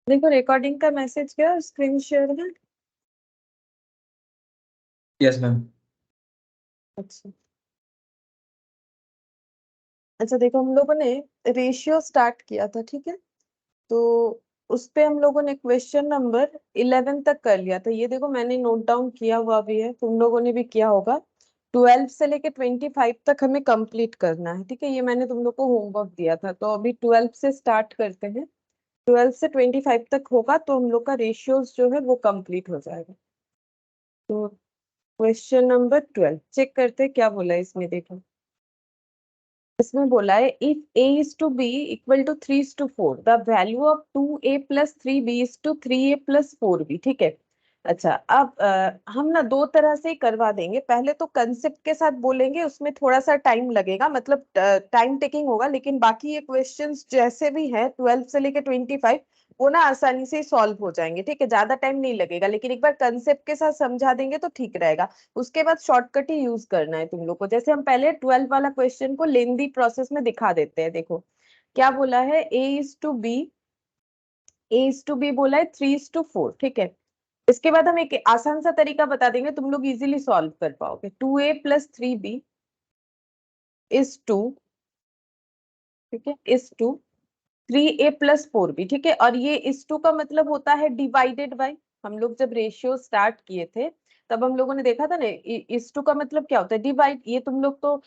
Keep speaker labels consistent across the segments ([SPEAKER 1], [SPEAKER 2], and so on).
[SPEAKER 1] देखो रिकॉर्डिंग का मैसेज क्या स्क्रीन शेयर है।
[SPEAKER 2] Yes ma'am.
[SPEAKER 1] अच्छा अच्छा देखो हम लोगों ने रेशियो स्टार्ट किया था, ठीक है। तो उस पे हम लोगों ने क्वेश्चन नंबर 11 तक कर लिया था। ये देखो मैंने नोट डाउन किया हुआ भी है, तुम लोगों ने भी किया होगा। 12 से लेके 25 तक हमें कंप्लीट करना है, ठीक है। ये मैंने तुम लोग को होमवर्क दिया था, तो अभी 12 से स्टार्ट करते हैं। 12 से 25 तक होगा तो हम लोग का रेशियोज जो है वो कंप्लीट हो जाएगा। तो क्वेश्चन नंबर 12 चेक करते हैं क्या बोला है इसमें। देखो इसमें बोला है if a is to b equal to 3 is to 4 the value of 2a plus 3b is to 3a plus 4b, ठीक है। अच्छा अब हम ना दो तरह से ही करवा देंगे। पहले तो कंसेप्ट के साथ बोलेंगे, उसमें थोड़ा सा टाइम लगेगा, मतलब टाइम टेकिंग होगा, लेकिन बाकी ये क्वेश्चंस जैसे भी हैं 12 से लेके 25 वो ना आसानी से सॉल्व हो जाएंगे, ठीक है। ज्यादा टाइम नहीं लगेगा, लेकिन एक बार कंसेप्ट के साथ समझा देंगे तो ठीक रहेगा। उसके बाद शॉर्टकट ही यूज करना है तुम लोग को। जैसे हम पहले 12 वाला क्वेश्चन को लेंदी प्रोसेस में दिखा देते हैं। देखो क्या बोला है, ए इज टू बी बोला है 3:4, ठीक है। इसके बाद हम एक आसान सा तरीका बता देंगे, तुम लोग इजीली सॉल्व कर पाओगे। 2a + 3b इज 2, ठीक है, इज 2 3a + 4b, ठीक है। और ये इस टू का मतलब होता है डिवाइडेड बाय। हम लोग जब रेशियो स्टार्ट किए थे तब हम लोगों ने देखा था ना, इस टू का मतलब क्या होता है, डिवाइड। ये तुम लोग तो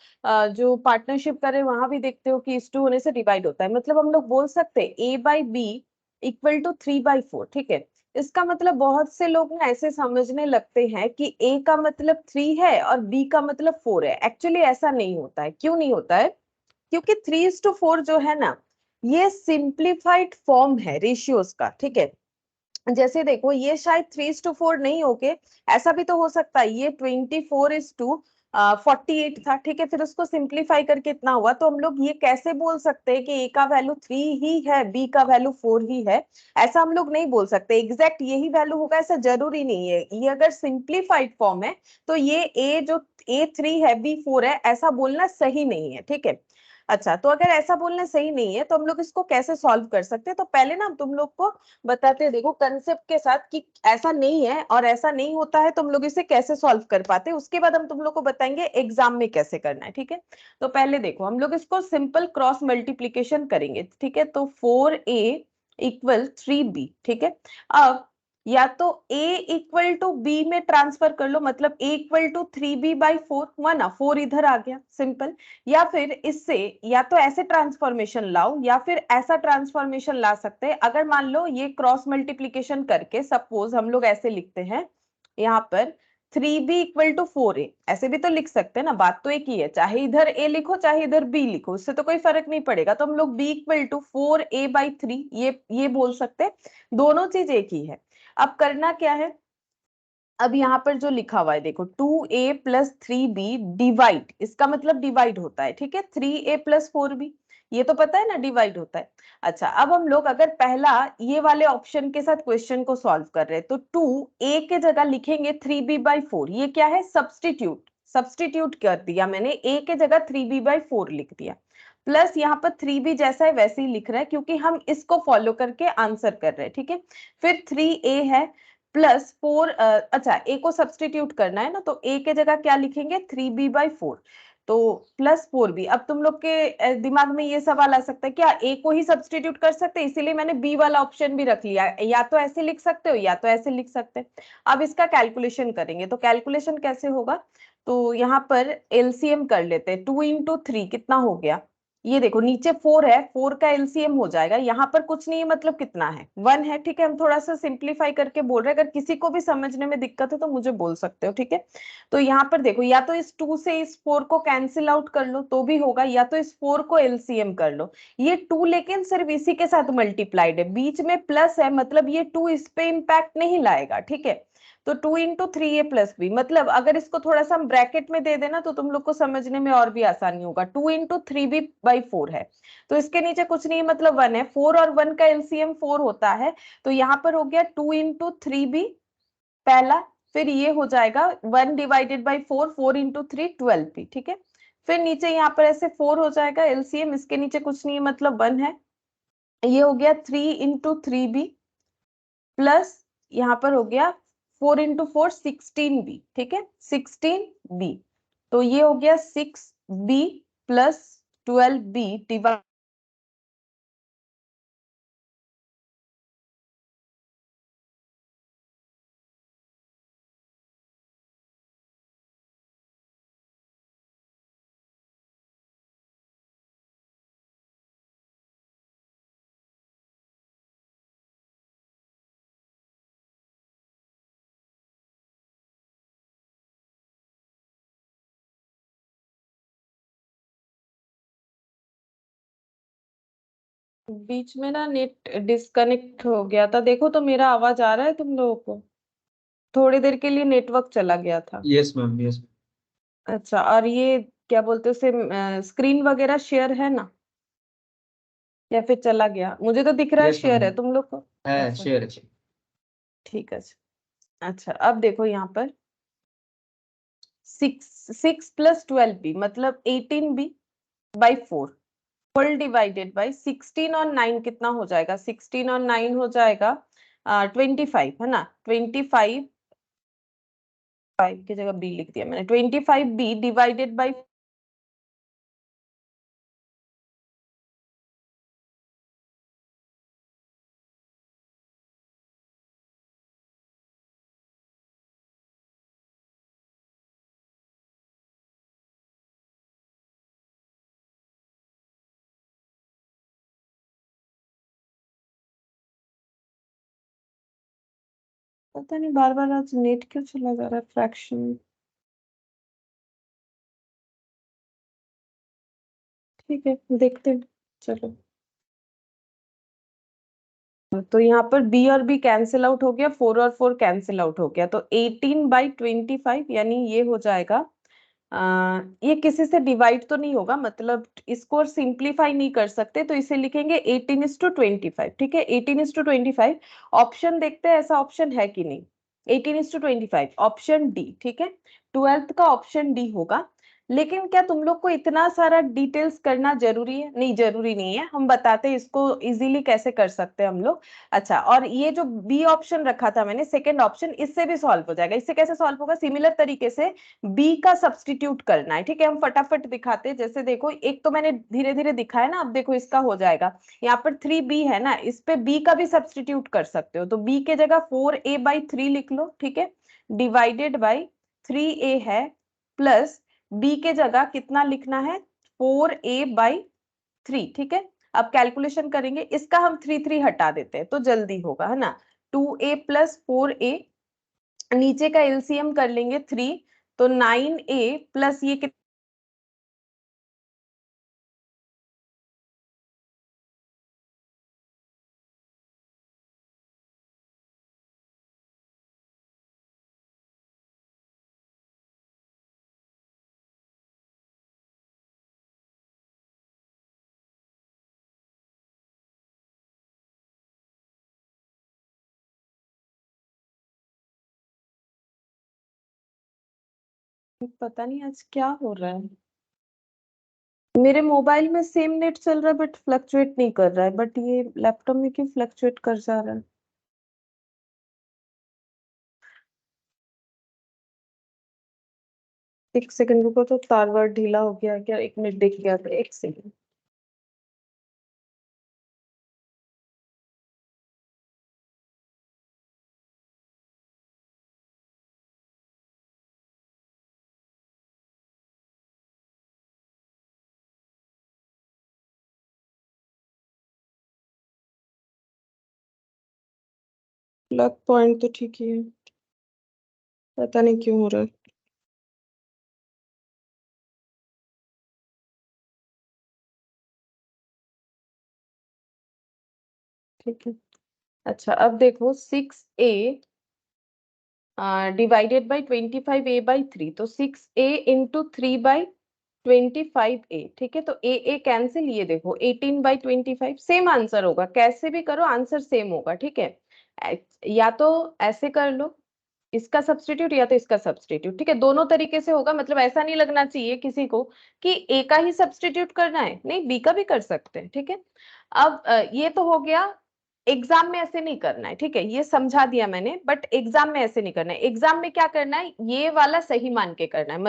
[SPEAKER 1] जो पार्टनरशिप करे वहां भी देखते हो कि इस टू होने से डिवाइड होता है। मतलब हम लोग बोल सकते हैं a/b = 3/4, ठीक है। इसका मतलब बहुत से लोग ना ऐसे समझने लगते हैं कि a का मतलब 3 है और b का मतलब 4 है। एक्चुअली ऐसा नहीं होता है। क्यों नहीं होता है? क्योंकि 3:4 जो है ना, ये सिंप्लीफाइड फॉर्म है रेशियोज का, ठीक है। जैसे देखो ये शायद 3:4 नहीं होके ऐसा भी तो हो सकता है, ये 24:48 था, ठीक है। फिर उसको सिंप्लीफाई करके इतना हुआ, तो हम लोग ये कैसे बोल सकते हैं कि ए का वैल्यू 3 ही है, बी का वैल्यू 4 ही है? ऐसा हम लोग नहीं बोल सकते। एग्जैक्ट यही वैल्यू होगा ऐसा जरूरी नहीं है। ये अगर सिंप्लीफाइड फॉर्म है तो ये ए जो A3 है B4 है ऐसा बोलना सही नहीं है, ठीक है। अच्छा तो अगर ऐसा बोलना सही नहीं है तो हम लोग इसको कैसे सॉल्व कर सकते हैं? तो पहले ना हम तुम लोग को बताते हैं, देखो कंसेप्ट के साथ कि ऐसा नहीं है और ऐसा नहीं होता है, तुम लोग इसे कैसे सॉल्व कर पाते हैं। उसके बाद हम तुम लोग को बताएंगे एग्जाम में कैसे करना है, ठीक है। तो पहले देखो हम लोग इसको सिंपल क्रॉस मल्टीप्लीकेशन करेंगे, ठीक है। तो 4a = 3b, ठीक है। अब या तो a = b में ट्रांसफर कर लो, मतलब a = 3b/4 हुआ ना, 4 इधर आ गया, सिंपल। या फिर इससे या तो ऐसे ट्रांसफॉर्मेशन लाओ या फिर ऐसा ट्रांसफॉर्मेशन ला सकते हैं। अगर मान लो ये क्रॉस मल्टीप्लीकेशन करके सपोज हम लोग ऐसे लिखते हैं यहाँ पर 3b = 4a, ऐसे भी तो लिख सकते हैं ना। बात तो एक ही है, चाहे इधर a लिखो चाहे इधर b लिखो, उससे तो कोई फर्क नहीं पड़ेगा। तो हम लोग b = 4a/3 ये बोल सकते हैं। दोनों चीज एक ही है। अब करना क्या है, अब यहाँ पर जो लिखा हुआ है देखो 2a + 3b डिवाइड, इसका मतलब डिवाइड होता है, ठीक है। 3a + 4b, ये तो पता है ना डिवाइड होता है। अच्छा अब हम लोग अगर पहला ये वाले ऑप्शन के साथ क्वेश्चन को सॉल्व कर रहे हैं तो 2a के जगह लिखेंगे 3b/4। ये क्या है, सब्सटीट्यूट कर दिया मैंने, a के जगह 3b/4 लिख दिया। प्लस यहाँ पर 3b जैसा है वैसे ही लिख रहा है क्योंकि हम इसको फॉलो करके आंसर कर रहे हैं, ठीक है। फिर 3a है +4, अच्छा ए को सब्सटीट्यूट करना है ना, तो ए के जगह क्या लिखेंगे 3b/4, तो +4b। अब तुम लोग के दिमाग में ये सवाल आ सकता है क्या ए को ही सब्सटीट्यूट कर सकते हैं, इसीलिए मैंने बी वाला ऑप्शन भी रख लिया। या तो ऐसे लिख सकते हो या तो ऐसे लिख सकते हैं। अब इसका कैलकुलेशन करेंगे, तो कैलकुलेशन कैसे होगा, तो यहाँ पर एलसीएम कर लेते हैं। 2 × 3 कितना हो गया, ये देखो नीचे 4 है, 4 का एलसीएम हो जाएगा। यहाँ पर कुछ नहीं है, मतलब कितना है 1 है, ठीक है। हम थोड़ा सा सिंप्लीफाई करके बोल रहे हैं, अगर किसी को भी समझने में दिक्कत है तो मुझे बोल सकते हो, ठीक है। तो यहाँ पर देखो या तो इस 2 से इस 4 को कैंसिल आउट कर लो तो भी होगा, या तो इस 4 को एलसीएम कर लो। ये 2 लेकिन सिर्फ इसी के साथ मल्टीप्लाइड है, बीच में प्लस है, मतलब ये 2 इस पे इम्पैक्ट नहीं लाएगा, ठीक है। तो 2 × 3a + b, मतलब अगर इसको थोड़ा सा हम ब्रैकेट में दे देना तो तुम लोग को समझने में और भी आसानी होगा। 2 × 3b/4 है, तो इसके नीचे कुछ नहीं, मतलब 1 है। 4 और 1 का एलसीएम 4 होता है, तो यहाँ पर हो गया 2 × 3b पहला, फिर ये हो जाएगा 1/4, 4 × 3 12b, ठीक है। फिर नीचे यहाँ पर ऐसे 4 हो जाएगा एलसीएम, इसके नीचे कुछ नहीं है, मतलब 1 है। ये हो गया 3 × 3b प्लस यहाँ पर हो गया 4 × 4 16b, ठीक है 16b। तो ये हो गया 6b प्लस 12b डिवाइड बीच में ना नेट डिस्कनेक्ट हो गया था। देखो तो मेरा आवाज आ रहा है तुम लोगों को? थोड़ी देर के लिए नेटवर्क चला गया था।
[SPEAKER 2] Yes ma'am, yes.
[SPEAKER 1] अच्छा, और ये क्या बोलते हैं उसे, स्क्रीन वगैरह शेयर है ना, या फिर चला गया? मुझे तो दिख रहा है
[SPEAKER 2] यस
[SPEAKER 1] शेयर
[SPEAKER 2] मैम,
[SPEAKER 1] है, तुम लोग को?
[SPEAKER 2] है
[SPEAKER 1] अच्छा
[SPEAKER 2] शेयर है।
[SPEAKER 1] ठीक है। अच्छा अब देखो यहाँ पर 6 प्लस 12b मतलब 18b/4 फुल डिवाइडेड बाई 16 और 9 कितना हो जाएगा? 16 और 9 हो जाएगा 25, है ना? 25, 5 की जगह b लिख दिया मैंने, 25b डिवाइडेड बाई पता नहीं बार बार आज नेट क्यों चला जा रहा है। फ्रैक्शन, ठीक है देखते हैं। चलो तो यहाँ पर b और b कैंसिल आउट हो गया, 4 और 4 कैंसिल आउट हो गया, तो 18/25 यानी ये हो जाएगा। ये किसी से डिवाइड तो नहीं होगा, मतलब इसको सिंप्लीफाई नहीं कर सकते, तो इसे लिखेंगे 18:25, ठीक है 18:25। ऑप्शन देखते हैं ऐसा ऑप्शन है कि नहीं। 18:25 ऑप्शन डी, ठीक है 12th का ऑप्शन डी होगा। लेकिन क्या तुम लोग को इतना सारा डिटेल्स करना जरूरी है? नहीं जरूरी नहीं है, हम बताते हैं इसको इजीली कैसे कर सकते हैं हम लोग। अच्छा, और ये जो बी ऑप्शन रखा था मैंने सेकंड ऑप्शन, इससे भी सॉल्व हो जाएगा। इससे कैसे सॉल्व होगा? सिमिलर तरीके से बी का सब्सटीट्यूट करना है, ठीक है हम फटाफट दिखाते हैं। जैसे देखो एक तो मैंने धीरे धीरे दिखाया ना, अब देखो इसका हो जाएगा। यहाँ पर 3b है ना, इस पे b का भी सब्सटीट्यूट कर सकते हो, तो b के जगह 4a/3 लिख लो, ठीक है डिवाइडेड बाई 3a है, प्लस b के जगह कितना लिखना है? 4a/3, ठीक है। अब कैलकुलेशन करेंगे, इसका हम 3 हटा देते हैं तो जल्दी होगा, है ना। 2a प्लस 4a, नीचे का एलसीएम कर लेंगे 3, तो 9a प्लस ये कितना? पता नहीं आज क्या हो रहा है। मेरे मोबाइल में सेम नेट चल रहा है बट फ्लक्चुएट नहीं कर रहा है, बट ये लैपटॉप में क्यों फ्लक्चुएट कर जा रहा है? एक सेकंड रुको, तो तार वार ढीला हो गया है क्या? एक मिनट देख गया था, एक सेकंड। प्लग पॉइंट तो ठीक ही है, पता नहीं क्यों हो रहा है। ठीक है। अच्छा अब देखो 6a डिवाइडेड बाई 25a/3, तो 6a इंटू 3/25a, ठीक है तो a कैंसिल, ये देखो 18/25 सेम आंसर होगा, कैसे भी करो आंसर सेम होगा, ठीक है। या तो ऐसे कर लो इसका सब्सटीट्यूट, या तो इसका सब्सटीट्यूट, ठीक है दोनों तरीके से होगा। मतलब ऐसा नहीं लगना चाहिए किसी को कि ए का ही सब्सटीट्यूट करना है, नहीं बी का भी कर सकते हैं, ठीक है। अब ये तो हो गया एग्जाम में ऐसे नहीं करना है, ठीक है, ये समझा दिया मैंने, बट एग्जाम में ऐसे नहीं करना है। एग्जाम में क्या करना है, ये वाला सही मान के करना है,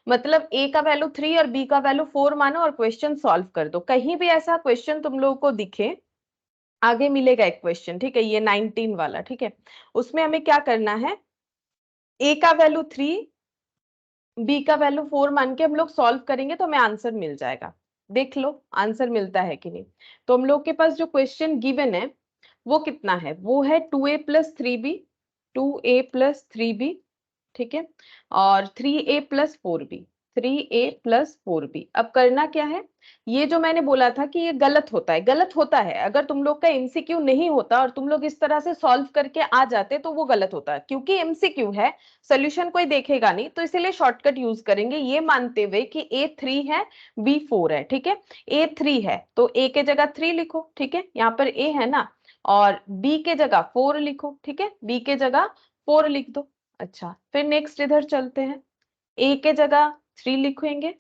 [SPEAKER 1] मतलब ए का वैल्यू 3 और बी का वैल्यू 4 मानो और क्वेश्चन सॉल्व कर दो। कहीं भी ऐसा क्वेश्चन तुम लोगों को दिखे, आगे मिलेगा एक क्वेश्चन, ठीक है, ये 19 वाला, ठीक है, उसमें हमें क्या करना है, ए का वैल्यू 3, बी का वैल्यू 4 मान के हम लोग सॉल्व करेंगे तो हमें आंसर मिल जाएगा। देख लो आंसर मिलता है कि नहीं। तो हम लोग के पास जो क्वेश्चन गिवन है वो कितना है, वो है 2a+3b, 2a+3b, ठीक है, और 3a+4b, 3a+4b। अब करना क्या है, ये जो मैंने बोला था कि ये गलत होता है, गलत होता है, अगर तुम लोग का एमसीक्यू नहीं होता और तुम लोग इस तरह से सॉल्व करके आ जाते तो वो गलत होता है, क्योंकि एमसीक्यू है, सोल्यूशन कोई देखेगा नहीं, तो इसीलिए शॉर्टकट यूज करेंगे, ये मानते हुए कि ए 3 है, बी 4 है, ठीक है। ए 3 है तो ए के जगह 3 लिखो, ठीक है, यहाँ पर ए है ना, और बी के जगह 4 लिखो, ठीक है, बी के जगह 4 लिख दो। अच्छा, फिर नेक्स्ट इधर चलते हैं, ए के जगह 3 लिखेंगे,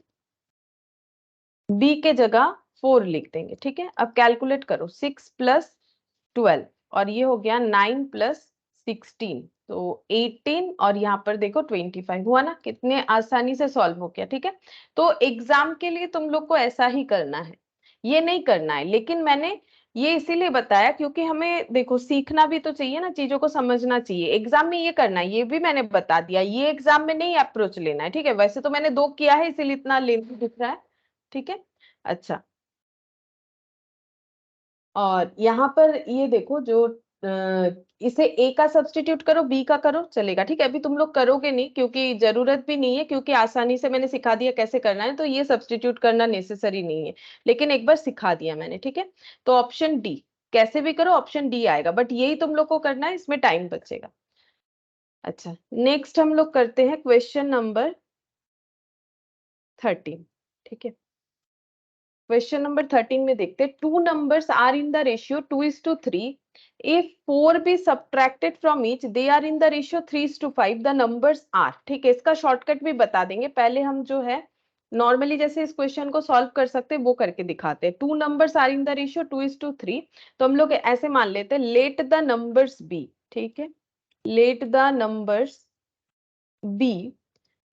[SPEAKER 1] बी के जगह 4 लिख देंगे, ठीक है। अब कैलकुलेट करो, 6+12 और ये हो गया 9+16, तो 18 और यहाँ पर देखो 25 हुआ ना, कितने आसानी से सॉल्व हो गया, ठीक है। तो एग्जाम के लिए तुम लोग को ऐसा ही करना है, ये नहीं करना है, लेकिन मैंने ये इसीलिए बताया क्योंकि हमें देखो सीखना भी तो चाहिए ना, चीजों को समझना चाहिए। एग्जाम में ये करना है, ये भी मैंने बता दिया, ये एग्जाम में नहीं अप्रोच लेना है, ठीक है। वैसे तो मैंने 2 किया है इसीलिए इतना लेंथी दिख रहा है, ठीक है। अच्छा, और यहाँ पर ये देखो जो इसे ए का सब्स्टिट्यूट करो, बी का करो, चलेगा, ठीक है। अभी तुम लोग करोगे नहीं क्योंकि जरूरत भी नहीं है, क्योंकि आसानी से मैंने सिखा दिया कैसे करना है, तो ये सब्स्टिट्यूट करना नेसेसरी नहीं है, लेकिन एक बार सिखा दिया मैंने, ठीक है। तो ऑप्शन डी, कैसे भी करो ऑप्शन डी आएगा, बट यही तुम लोग को करना है, इसमें टाइम बचेगा। अच्छा, नेक्स्ट हम लोग करते हैं क्वेश्चन नंबर 13, ठीक है। क्वेश्चन नंबर 13 में देखते हैं, two numbers are in the ratio 2:3, if 4 be subtracted from each they are in the ratio 3:5, the numbers are, ठीक है। इसका शॉर्टकट भी बता देंगे, पहले हम जो है नॉर्मली जैसे इस क्वेश्चन को सॉल्व कर सकते हैं वो करके दिखाते हैं। Two numbers are in the ratio 2:3, तो हम लोग ऐसे मान लेते हैं, लेट द नंबर्स बी, ठीक है, लेट द नंबर्स बी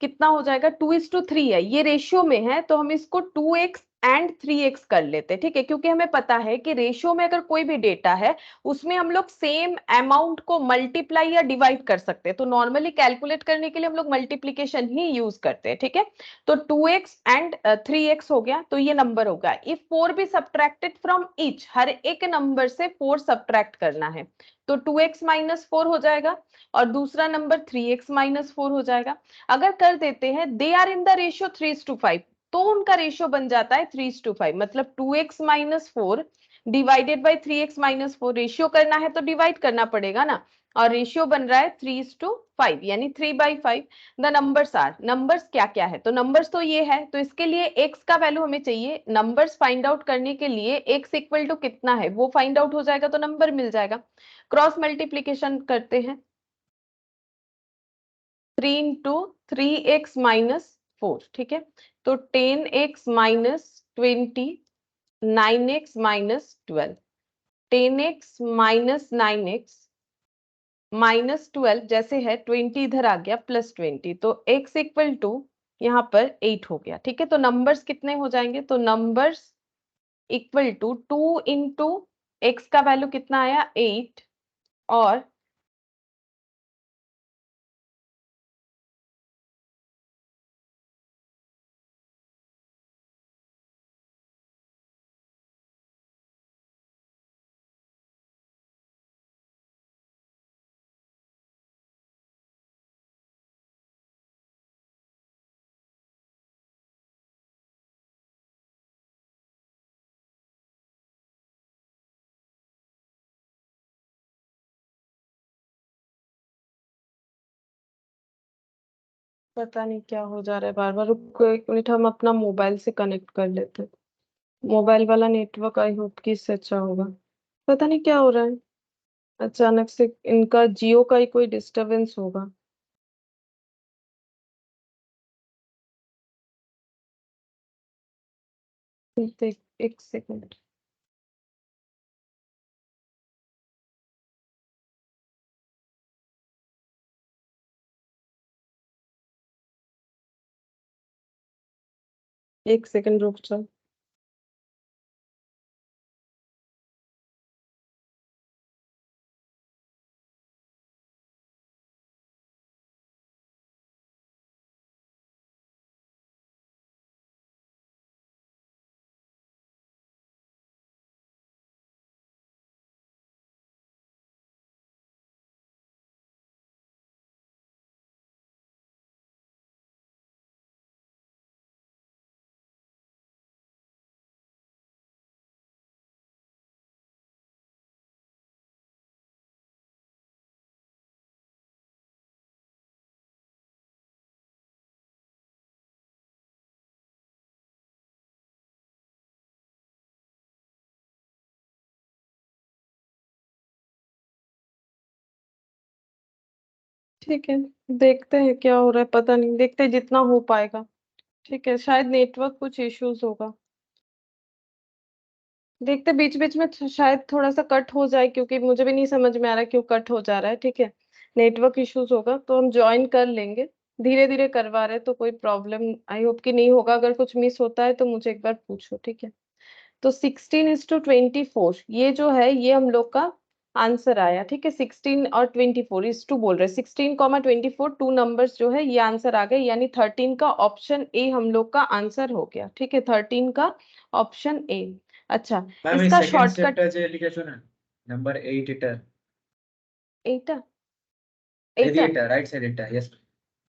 [SPEAKER 1] कितना हो जाएगा, 2:3 है, ये रेशियो में है तो हम इसको 2x एंड 3x कर लेते हैं, ठीक है, क्योंकि हमें पता है कि रेशियो में अगर कोई भी डेटा है उसमें हम लोग सेम अमाउंट को मल्टीप्लाई या डिवाइड कर सकते हैं, तो नॉर्मली कैलकुलेट करने के लिए हम लोग मल्टीप्लीकेशन ही यूज करते हैं, ठीक है। तो 2x एंड 3x हो गया, तो ये नंबर होगा। इफ 4 भी सब्ट्रैक्टेड फ्रॉम ईच, हर एक नंबर से 4 सब्ट्रैक्ट करना है, तो 2x-4 हो जाएगा, और दूसरा नंबर 3x-4 हो जाएगा। अगर कर देते हैं they are in the ratio 3:5, तो उनका रेशियो बन जाता है 3:5, मतलब 2x-4 divided by 3x-4, ratio करना है तो डिवाइड करना पड़ेगा ना, और रेशियो बन रहा है 3:5, यानी 3/5। द नंबर्स आर, नंबर्स क्या क्या है, तो नंबर्स तो ये है, तो इसके लिए x का वैल्यू हमें चाहिए, नंबर्स फाइंड आउट करने के लिए x इक्वल टू कितना है वो फाइंड आउट हो जाएगा, तो नंबर मिल जाएगा। क्रॉस मल्टीप्लीकेशन करते हैं, 3 इंटू 3x-4, ठीक है, तो 10x-20, 9x-12, 10x-9x-12 जैसे है, 20 इधर आ गया, +20, तो x इक्वल टू यहाँ पर 8 हो गया, ठीक है। तो नंबर्स कितने हो जाएंगे, तो numbers equal to 2 into x का वैल्यू कितना आया 8, और पता नहीं क्या हो जा रहा है, बार बार रुको, 1 मिनट, हम अपना मोबाइल से कनेक्ट कर लेते हैं, मोबाइल वाला नेटवर्क आई होप कि इससे अच्छा होगा। पता नहीं क्या हो रहा है, अचानक से इनका जियो का ही कोई डिस्टरबेंस होगा। देख, 1 सेकंड। एक सेकंड रुक जाओ। ठीक है, देखते हैं क्या हो रहा है, पता नहीं, देखते हैं जितना हो पाएगा। ठीक है, शायद नेटवर्क कुछ इश्यूज होगा। देखते बीच बीच में शायद थोड़ा सा कट हो जाए, क्योंकि मुझे भी नहीं समझ में आ रहा क्यों कट हो जा रहा है। ठीक है, नेटवर्क इश्यूज होगा तो हम ज्वाइन कर लेंगे। धीरे धीरे करवा रहे तो कोई प्रॉब्लम आई होप कि नहीं होगा। अगर कुछ मिस होता है तो मुझे एक बार पूछो, ठीक है। तो 16:24 ये जो है ये हम लोग का आंसर आया। ठीक है, 16 और 24:2 बोल रहे हैं, 16, 24 टू नंबर्स जो है ये आंसर आ गए, यानी 13 का ऑप्शन ए हम लोग का आंसर हो गया। ठीक है, 13 का ऑप्शन ए। अच्छा,
[SPEAKER 2] मैम
[SPEAKER 1] इसका
[SPEAKER 2] सेकंड
[SPEAKER 1] शॉर्टकट
[SPEAKER 2] स्टेपটা যে লিখেছো না নাম্বার 8 এটা
[SPEAKER 1] एटा
[SPEAKER 2] এই
[SPEAKER 1] एटा
[SPEAKER 2] এটা রাইট সাইড এটা यस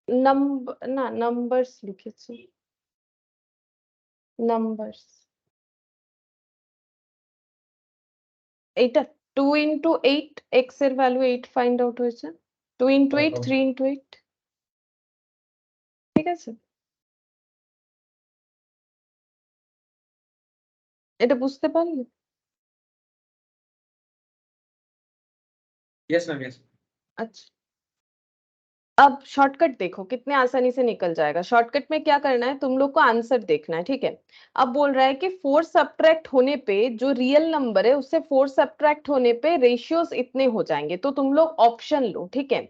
[SPEAKER 1] नंबर ना नंबर्स लिखेছি, नंबर्स এটা 2 × 8 x এর ভ্যালু 8 ফাইন্ড আউট হয়েছে, 2 × 8 3 × 8। ঠিক আছে, এটা বুঝতে পারলে?
[SPEAKER 2] यस मैम यस
[SPEAKER 1] अच्छा, अब शॉर्टकट देखो कितने आसानी से निकल जाएगा। शॉर्टकट में क्या करना है, तुम लोग को आंसर देखना है। ठीक है, अब बोल रहा है कि 4 सब्ट्रैक्ट होने पे जो रियल नंबर है उससे 4 सब्ट्रैक्ट होने पे रेशियोज इतने हो जाएंगे। तो तुम लोग ऑप्शन लो। ठीक है,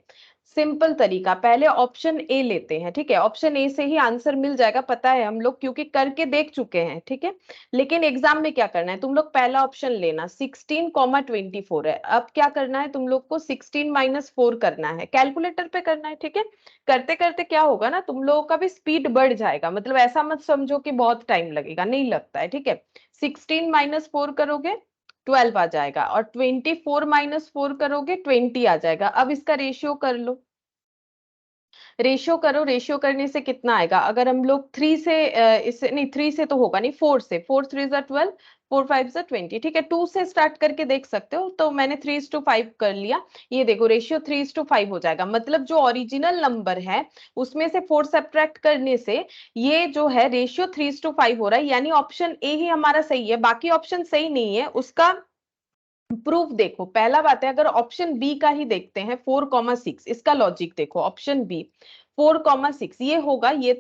[SPEAKER 1] सिंपल तरीका, पहले ऑप्शन ए लेते हैं। ठीक है, ऑप्शन ए से ही आंसर मिल जाएगा, पता है हम लोग क्योंकि करके देख चुके हैं। ठीक है, लेकिन एग्जाम में क्या करना है, तुम लोग पहला ऑप्शन लेना 16, 24 है। अब क्या करना है, तुम लोग को 16 - 4 करना है, कैलकुलेटर पे करना है। ठीक है, करते करते क्या होगा ना, तुम लोगों का भी स्पीड बढ़ जाएगा। मतलब ऐसा मत समझो कि बहुत टाइम लगेगा, नहीं लगता है। ठीक है, 16 - 4 करोगे 12 आ जाएगा, और 24 - 4 करोगे 20 आ जाएगा। अब इसका रेशियो कर लो, रेशियो करो, रेशियो करने से कितना आएगा, अगर हम लोग 3 से इससे नहीं, 3 से तो होगा नहीं, 4 से, 4 3 = 12, 4 5 = 20। ठीक है, 2 से स्टार्ट करके देख सकते हो, तो मैंने 3:5 कर लिया। ये देखो रेशियो 3:5 हो जाएगा। मतलब जो ओरिजिनल नंबर है उसमें से 4 सब्ट्रैक्ट करने से ये जो है रेशियो 3:5 हो रहा है, यानी ऑप्शन ए ही हमारा सही है, बाकी ऑप्शन सही नहीं है। उसका प्रूफ देखो, पहला बात है, अगर ऑप्शन बी का ही देखते हैं 4,6, इसका लॉजिक देखो, ऑप्शन बी 4,6 ये होगा, ये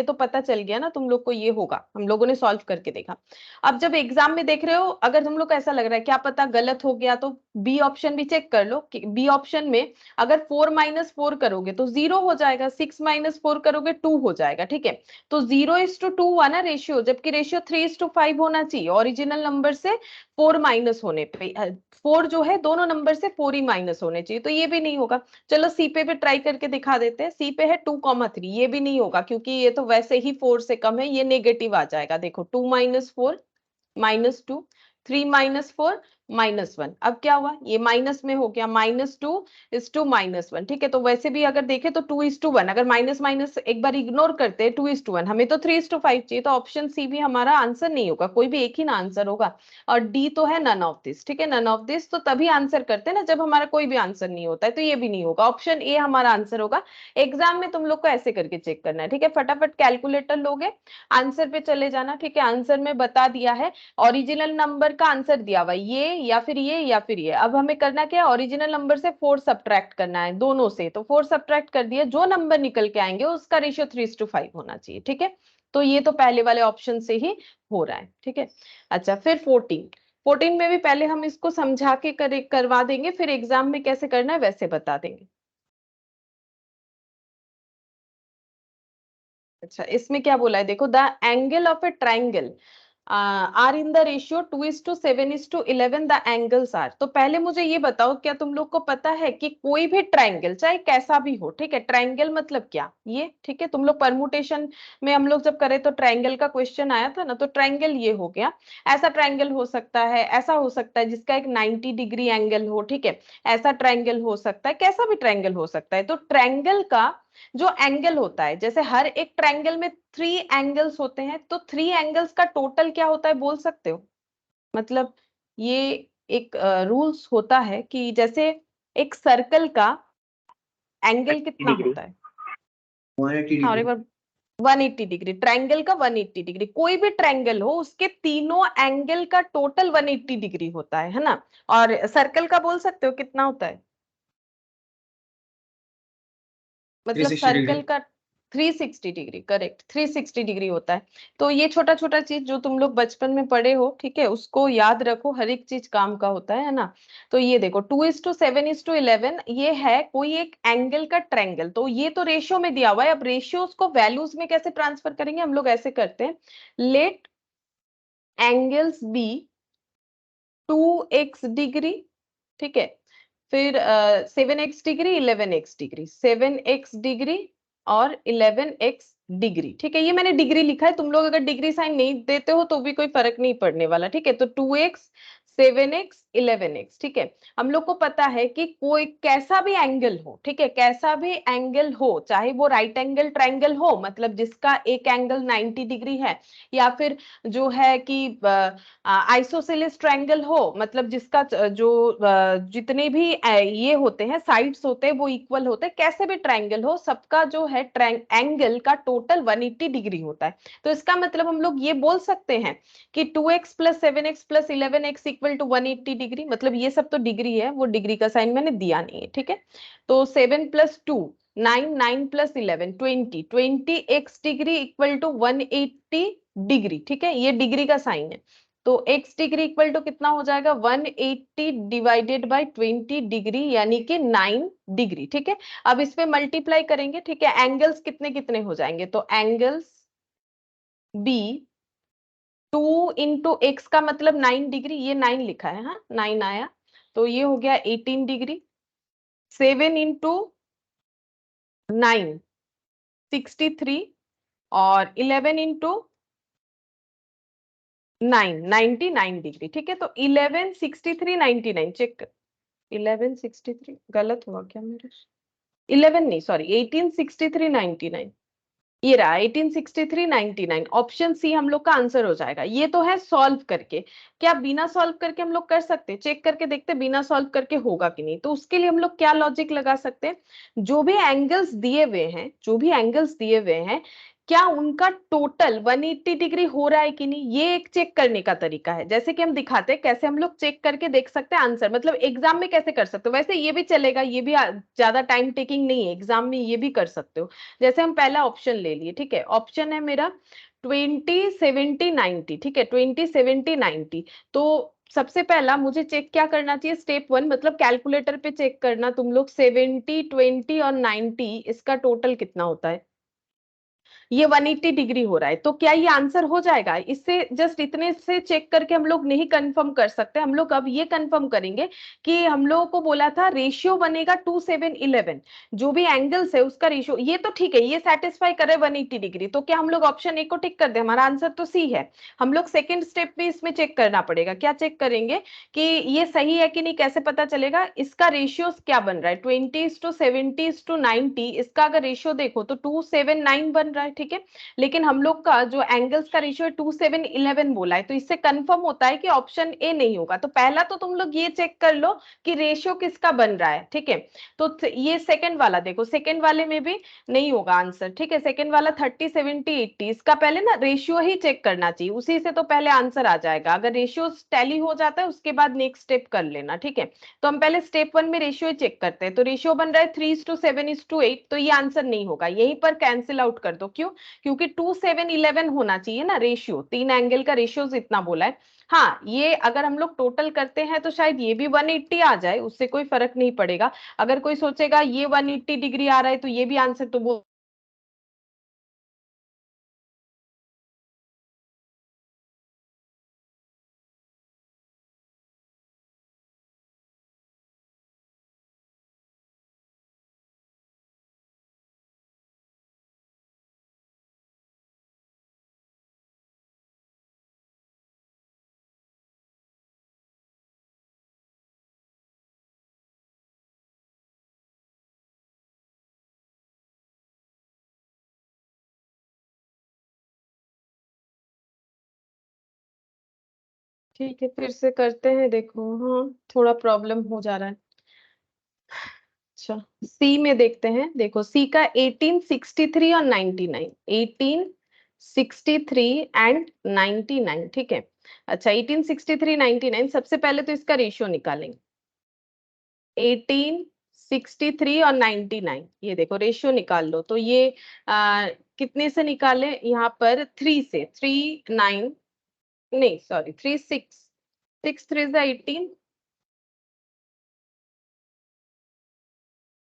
[SPEAKER 1] तो पता चल गया ना तुम लोग को, ये होगा, हम लोगों ने सॉल्व करके देखा। अब जब एग्जाम में देख रहे हो, अगर तुम लोग को ऐसा लग रहा है क्या पता गलत हो गया, तो बी ऑप्शन भी चेक कर लो कि बी ऑप्शन में अगर 4 - 4 करोगे तो 0 हो जाएगा, 6 - 4 करोगे 2 हो जाएगा। ठीक है, तो 0:2 हुआ ना रेशियो, जबकि रेशियो 3:5 होना चाहिए ओरिजिनल नंबर से 4 माइनस होने पे। 4 जो है दोनों नंबर से 4 ही माइनस होने चाहिए, तो ये भी नहीं होगा। चलो सी पे ट्राई करके दिखा देते हैं। सी पे है 2,3, ये भी नहीं होगा क्योंकि ये तो वैसे ही 4 से कम है, ये नेगेटिव आ जाएगा। देखो 2 - 4 -2, 3 - 4 -1। अब क्या हुआ, ये माइनस में हो गया, -2 = -1। ठीक है, तो वैसे भी अगर देखें तो 2:1, अगर माइनस माइनस एक बार इग्नोर करते हैं 2:1, हमें तो 3:5 चाहिए, तो ऑप्शन सी भी हमारा आंसर नहीं होगा, कोई भी एक ही ना आंसर होगा। और डी तो है नन ऑफ दिस। ठीक है, नन ऑफ दिस तो तभी आंसर करते हैं ना जब हमारा कोई भी आंसर नहीं होता है, तो ये भी नहीं होगा, ऑप्शन ए हमारा आंसर होगा। एग्जाम में तुम लोग को ऐसे करके चेक करना है। ठीक है, फटाफट कैलकुलेटर लोगे, आंसर पे चले जाना। ठीक है, आंसर में बता दिया है, ओरिजिनल नंबर का आंसर दिया हुआ ये या फिर ये या फिर ये। अब हमें करना क्या है, ओरिजिनल नंबर से 4 सब्ट्रैक्ट करना है दोनों से, तो 4 सब्ट्रैक्ट कर दिया, जो नंबर निकल के आएंगे उसका रेशियो 3:5 होना चाहिए। ठीक है, तो ये तो पहले वाले ऑप्शन से ही हो रहा है। ठीक है, अच्छा फिर 14 में भी पहले हम इसको समझा के करवा देंगे, फिर एग्जाम में कैसे करना है वैसे बता देंगे। अच्छा, इसमें क्या बोला है देखो, the angle of a triangle are in the ratio 2:7:11 the angles are. तो पहले मुझे ये बताओ, क्या तुम लोग को पता है कि कोई भी ट्राइंगल चाहे कैसा भी हो, ठीक है, ट्राइंगल मतलब क्या, ये ठीक है, तुम लोग परमुटेशन में हम लोग जब करे तो ट्राइंगल का क्वेश्चन आया था ना, तो ट्राइंगल ये हो गया। ऐसा ट्राइंगल हो सकता है, ऐसा हो सकता है जिसका एक 90 डिग्री एंगल हो, ठीक है, ऐसा ट्राइंगल हो सकता है, कैसा भी ट्राइंगल हो सकता है। तो ट्राइंगल का जो एंगल होता है, जैसे हर एक ट्रायंगल में 3 एंगल्स होते हैं, तो 3 एंगल्स का टोटल क्या होता है बोल सकते हो? मतलब ये एक रूल्स होता है कि जैसे एक सर्कल का एंगल कितना
[SPEAKER 2] डिग्री
[SPEAKER 1] होता है?
[SPEAKER 2] 180
[SPEAKER 1] हाँ, और एक
[SPEAKER 2] डिग्री।
[SPEAKER 1] बार 180 डिग्री, ट्रायंगल का 180 डिग्री, कोई भी ट्रायंगल हो उसके तीनों एंगल का टोटल 180 डिग्री होता है ना। और सर्कल का बोल सकते हो कितना होता है? मतलब
[SPEAKER 2] 360 डिग्री।
[SPEAKER 1] सर्कल का 360 डिग्री, करेक्ट, 360 डिग्री होता है। तो ये छोटा छोटा चीज जो तुम लोग बचपन में पढ़े हो, ठीक है, उसको याद रखो, हर एक चीज काम का होता है ना। तो ये देखो 2:7:11 ये है कोई एक एंगल का ट्रायंगल, तो ये तो रेशियो में दिया हुआ है। अब रेशियोज को वैल्यूज में कैसे ट्रांसफर करेंगे, हम लोग ऐसे करते हैं, late angles B 2x degree, ठीक है, फिर 7x degree, 11x degree, 7x degree और 11x डिग्री, ठीक है। ये मैंने डिग्री लिखा है, तुम लोग अगर डिग्री साइन नहीं देते हो तो भी कोई फर्क नहीं पड़ने वाला, ठीक है। तो 2x 7x 11x, ठीक है। हम लोग को पता है कि कोई कैसा भी एंगल हो, ठीक है, कैसा भी एंगल हो, चाहे वो राइट एंगल ट्रायंगल हो, मतलब जिसका एक एंगल 90 डिग्री है, या फिर जो है कि आइसोसेलेस ट्रायंगल हो, मतलब जिसका जो जितने भी ये होते हैं साइड्स होते हैं वो इक्वल होते हैं, कैसे भी ट्रायंगल हो, सबका जो है एंगल का टोटल 180 डिग्री होता है। तो इसका मतलब हम लोग ये बोल सकते हैं कि 2x plus 7x plus 11x equal to 180 degree, मतलब ये सब तो डिग्री है, वो डिग्री का साइन मैंने दिया नहीं है, ठीक है। तो 7 plus 2 9, 9 plus 11 20, 20x degree equal to 180 degree, ठीक है, ये डिग्री का साइन है। तो x डिग्री इक्वल टू कितना हो जाएगा, 180 डिवाइडेड बाय 20 डिग्री, यानी कि 9 डिग्री, ठीक है। अब इस पे मल्टीप्लाई करेंगे, ठीक है, एंगल्स कितने कितने हो जाएंगे, तो एंगल्स बी 2 इंटू एक्स का मतलब 9 डिग्री, ये 9 लिखा है, हाँ 9 आया, तो ये हो गया 18 डिग्री, 7 इंटू 9 63, और 11 इंटू 9 99 डिग्री, ठीक है। तो 1163 99 चेक कर, 1163 गलत हुआ क्या मेरे, 11 नहीं सॉरी 1863 99, ये रहा 1863 99, ऑप्शन सी हम लोग का आंसर हो जाएगा। ये तो है सॉल्व करके, क्या बिना सॉल्व करके हम लोग कर सकते हैं? चेक करके देखते बिना सॉल्व करके होगा कि नहीं। तो उसके लिए हम लोग क्या लॉजिक लगा सकते हैं, जो भी एंगल्स दिए हुए हैं, जो भी एंगल्स दिए हुए हैं, क्या उनका टोटल 180 डिग्री हो रहा है कि नहीं, ये एक चेक करने का तरीका है। जैसे कि हम दिखाते हैं कैसे हम लोग चेक करके देख सकते हैं आंसर, मतलब एग्जाम में कैसे कर सकते हो, वैसे ये भी चलेगा, ये भी ज्यादा टाइम टेकिंग नहीं है, एग्जाम में ये भी कर सकते हो। जैसे हम पहला ऑप्शन ले लिए, ठीक है, ऑप्शन है मेरा 20 70 90, ठीक है, 20 70 90। तो सबसे पहला मुझे चेक क्या करना चाहिए, स्टेप 1, मतलब कैलकुलेटर पे चेक करना तुम लोग, 70 20 और 90 इसका टोटल कितना होता है, ये 180 डिग्री हो रहा है, तो क्या ये आंसर हो जाएगा? इससे जस्ट इतने से चेक करके हम लोग नहीं कंफर्म कर सकते, हम लोग अब ये कंफर्म करेंगे कि हम लोगों को बोला था रेशियो बनेगा 2:7:11, जो भी एंगल्स है उसका रेशियो, ये तो ठीक है, ये सेटिस्फाई करे 180 डिग्री, तो क्या हम लोग ऑप्शन ए को टिक कर दे, हमारा आंसर तो सी है। हम लोग सेकेंड स्टेप भी इसमें चेक करना पड़ेगा, क्या चेक करेंगे कि ये सही है कि नहीं, कैसे पता चलेगा, इसका रेशियो क्या बन रहा है, 20:70:90, इसका अगर रेशियो देखो तो 279 बन रहा है, ठीक है। लेकिन हम लोग का जो एंगल्स का रेशियो है 2:7:11 बोला है, तो इससे कंफर्म होता है कि ऑप्शन ए नहीं होगा। तो पहला तो तुम लोग ये चेक कर लो कि रेशियो किसका बन रहा है, ठीक है। तो ये सेकंड वाला देखो, सेकंड वाले में भी नहीं होगा आंसर, ठीक है, सेकंड वाला 30 70 80, इसका पहले ना रेशियो ही चेक करना चाहिए, उसी से तो पहले आंसर आ जाएगा। अगर रेशियो टैली हो जाता है उसके बाद नेक्स्ट स्टेप कर लेना, ठीक है। तो हम पहले स्टेप 1 में रेशियो चेक करते हैं, तो रेशियो बन रहा है 3:7:8, तो ये आंसर नहीं होगा, यहीं पर कैंसिल आउट कर दो, क्यों, क्योंकि 2:7:11 होना चाहिए ना रेशियो, 3 एंगल का रेशियो इतना बोला है। हाँ, ये अगर हम लोग टोटल करते हैं तो शायद ये भी 180 आ जाए, उससे कोई फर्क नहीं पड़ेगा। अगर कोई सोचेगा ये 180 डिग्री आ रहा है तो ये भी आंसर, तो वो ठीक है, फिर से करते हैं। देखो हाँ, थोड़ा प्रॉब्लम हो जा रहा है। अच्छा, सी में देखते हैं। देखो सी का 1863 और 99, 1863 एंड 99, ठीक है। अच्छा 1863 99, सबसे पहले तो इसका रेशियो निकालेंगे। 1863 और 99, ये देखो रेशियो निकाल लो। तो ये कितने से निकाले? यहाँ पर 3 से, 39, नहीं सॉरी 36, 6 3 18,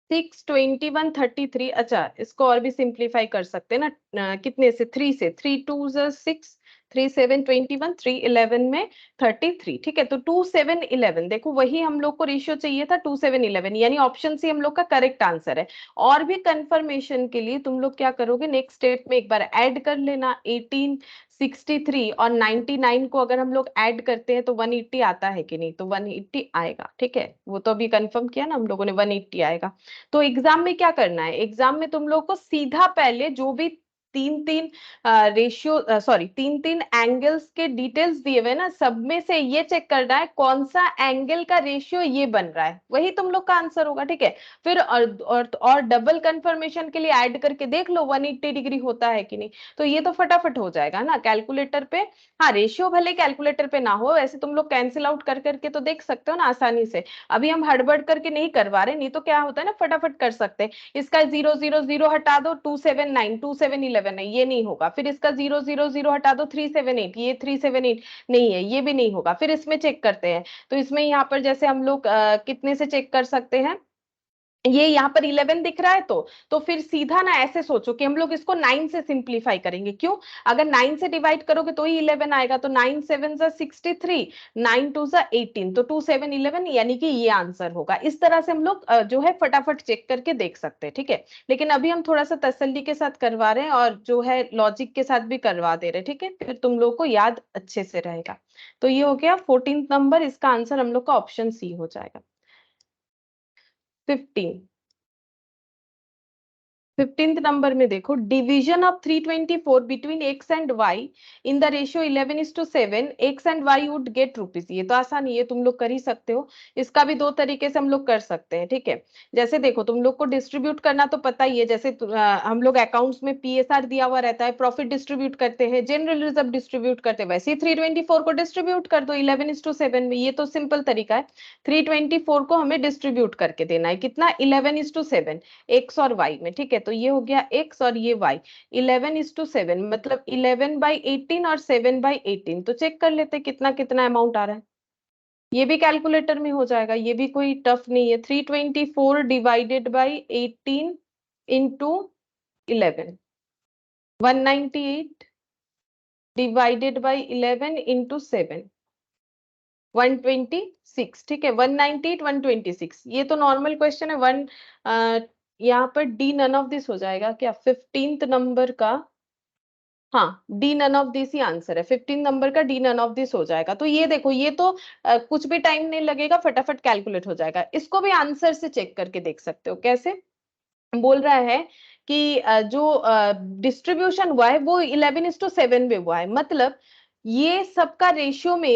[SPEAKER 1] 6 21 33। अच्छा, इसको और भी सिंप्लीफाई कर सकते हैं ना। कितने से? 3 से, 3 2 6, 3 7 21, 3 11 में 33, ठीक है। तो 2 7 11, देखो वही हम लोग को रेशियो चाहिए था, 2 7 11, यानी ऑप्शन सी हम लोग का करेक्ट आंसर है। और भी कंफर्मेशन के लिए तुम लोग क्या करोगे, नेक्स्ट स्टेप में एक बार ऐड कर लेना। 1863 और 99 को अगर हम लोग ऐड करते हैं तो 180 आता है कि नहीं? तो 180 आएगा, ठीक है। वो तो अभी कंफर्म किया ना हम लोगों ने, 180 आएगा। तो एग्जाम में क्या करना है, एग्जाम में तुम लोग को सीधा पहले जो भी तीन तीन रेशियो, सॉरी, तीन तीन एंगल्स के डिटेल्स दिए हुए ना, सब में से ये चेक करना है कौन सा एंगल का रेशियो ये बन रहा है, वही तुम लोग का आंसर होगा, ठीक है। फिर और डबल कंफर्मेशन के लिए ऐड करके देख लो 180 डिग्री होता है कि नहीं। तो ये तो फटाफट हो जाएगा ना कैलकुलेटर पे। हाँ, रेशियो भले कैलकुलेटर पे ना हो, वैसे तुम लोग कैंसिल आउट कर करके तो देख सकते हो ना आसानी से। अभी हम हड़बड़ करके नहीं करवा रहे, नहीं तो क्या होता है ना, फटाफट कर सकते हैं। इसका 0 0 0 हटा दो, 2 7 9, 2 7 11 है, ये नहीं होगा। फिर इसका 0 0 0 हटा दो, 3 7 8, ये 3 7 8 नहीं है, ये भी नहीं होगा। फिर इसमें चेक करते हैं। तो इसमें यहाँ पर जैसे हम लोग कितने से चेक कर सकते हैं, ये यहाँ पर 11 दिख रहा है। तो फिर सीधा ना ऐसे सोचो कि हम लोग इसको 9 से सिंप्लीफाई करेंगे। क्यों? अगर 9 से डिवाइड करोगे तो ही 11 आएगा। तो 9 7 63, 9 2 18, तो 2 7 11, यानी कि ये आंसर होगा। इस तरह से हम लोग जो है फटाफट चेक करके देख सकते हैं, ठीक है। लेकिन अभी हम थोड़ा सा तसल्ली के साथ करवा रहे हैं और जो है लॉजिक के साथ भी करवा दे रहे हैं, ठीक है। फिर तुम लोग को याद अच्छे से रहेगा। तो ये हो गया 14 नंबर, इसका आंसर हम लोग का ऑप्शन सी हो जाएगा। 15, 15th नंबर में देखो, division of 324 between x and y in the ratio 11:7, x and y would get rupees. ये तो आसान ही है, तुम लोग कर ही सकते हो। इसका भी दो तरीके से हम लोग कर सकते हैं, ठीक है। जैसे देखो, तुम लोग को डिस्ट्रीब्यूट करना तो पता ही है। जैसे हम लोग अकाउंट्स में पीएसआर दिया हुआ रहता है, प्रॉफिट डिस्ट्रीब्यूट करते हैं, जनरल रिजर्व डिस्ट्रीब्यूट करते हैं, वैसे ही 324 को डिस्ट्रीब्यूट कर दो 11:7 में। ये तो सिंपल तरीका है। 324 को हमें डिस्ट्रीब्यूट करके देना है, कितना? 11:7, एक्स और वाई में, ठीक है। तो ये हो गया एक्स और ये वाई। 11:7 मतलब 11/18 और 7/18। तो चेक कर लेते कितना कितना अमाउंट आ रहा है। ये भी कैलकुलेटर में हो जाएगा, ये भी कोई टफ नहीं है। 324 divided by 18 into 11, 198 divided by 11 into 7, 126, ठीक है। 198 126, ये तो नॉर्मल क्वेश्चन है। यहाँ पर डी नन ऑफ दिस हो जाएगा क्या 15th नंबर का? हाँ, डी नन ऑफ दिस ही आंसर है। 15 नंबर का डी नन ऑफ दिस हो जाएगा। तो ये देखो, ये तो कुछ भी टाइम नहीं लगेगा, फटाफट कैलकुलेट हो जाएगा। इसको भी आंसर से चेक करके देख सकते हो। कैसे? बोल रहा है कि जो डिस्ट्रीब्यूशन हुआ है वो 11:7 में हुआ है। मतलब ये सबका रेशियो में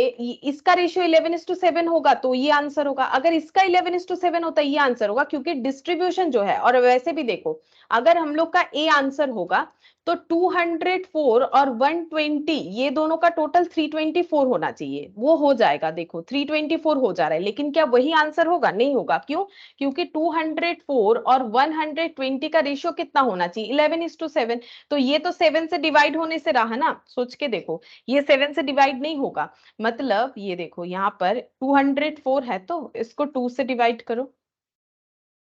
[SPEAKER 1] इसका रेशियो 11:7 होगा तो ये आंसर होगा। अगर इसका 11:7 होता है ये आंसर होगा, क्योंकि डिस्ट्रीब्यूशन जो है। और वैसे भी देखो, अगर हम लोग का ए आंसर होगा तो 204 और 120, ये दोनों का टोटल 324 होना चाहिए। वो हो जाएगा, देखो 324 हो जा रहा है। लेकिन क्या वही आंसर होगा? नहीं होगा। क्यों? क्योंकि 204 और 120 का रेशियो कितना होना चाहिए? 11:7। तो ये तो 7 से डिवाइड होने से रहा ना, सोच के देखो। ये 7 से डिवाइड नहीं होगा। मतलब ये देखो, यहाँ पर 204 है तो इसको 2 से डिवाइड करो,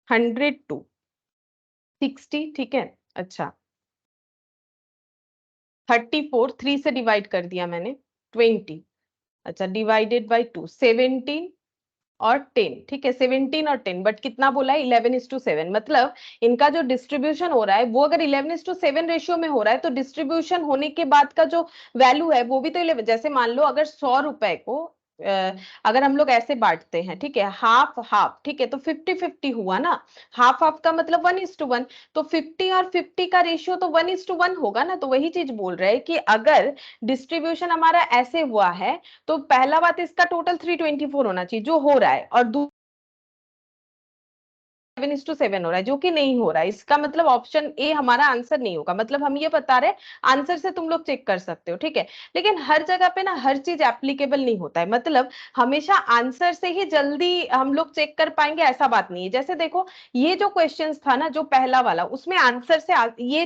[SPEAKER 1] 102, 60, ठीक है। अच्छा, 34, 3 से डिवाइड कर दिया मैंने, 20। अच्छा, डिवाइडेड बाई 2, 17 और 10, ठीक है। 17 और 10, बट कितना बोला है? 11:7। मतलब इनका जो डिस्ट्रीब्यूशन हो रहा है वो अगर 11:7 रेशियो में हो रहा है, तो डिस्ट्रीब्यूशन होने के बाद का जो वैल्यू है वो भी तो 11। जैसे मान लो अगर 100 रुपए को अगर हम लोग ऐसे बांटते हैं, ठीक है, हाफ हाफ, ठीक है, तो 50-50 हुआ ना। हाफ हाफ का मतलब 1:1, तो 50 और 50 का रेशियो तो 1:1 होगा ना। तो वही चीज बोल रहे हैं कि अगर डिस्ट्रीब्यूशन हमारा ऐसे हुआ है तो पहला बात इसका टोटल 324 होना चाहिए, जो हो रहा है, और 7:7 हो रहा है, जो कि नहीं हो रहा है। इसका मतलब ऑप्शन ए हमारा आंसर नहीं होगा। मतलब हम ये बता रहे, आंसर से तुम लोग चेक कर सकते हो, ठीक है। लेकिन हर जगह पे ना हर चीज एप्लीकेबल नहीं होता है। मतलब हमेशा आंसर से ही जल्दी हम लोग चेक कर पाएंगे, ऐसा बात नहीं है। जैसे देखो, ये जो क्वेश्चन था ना, जो पहला वाला, उसमें आंसर से ये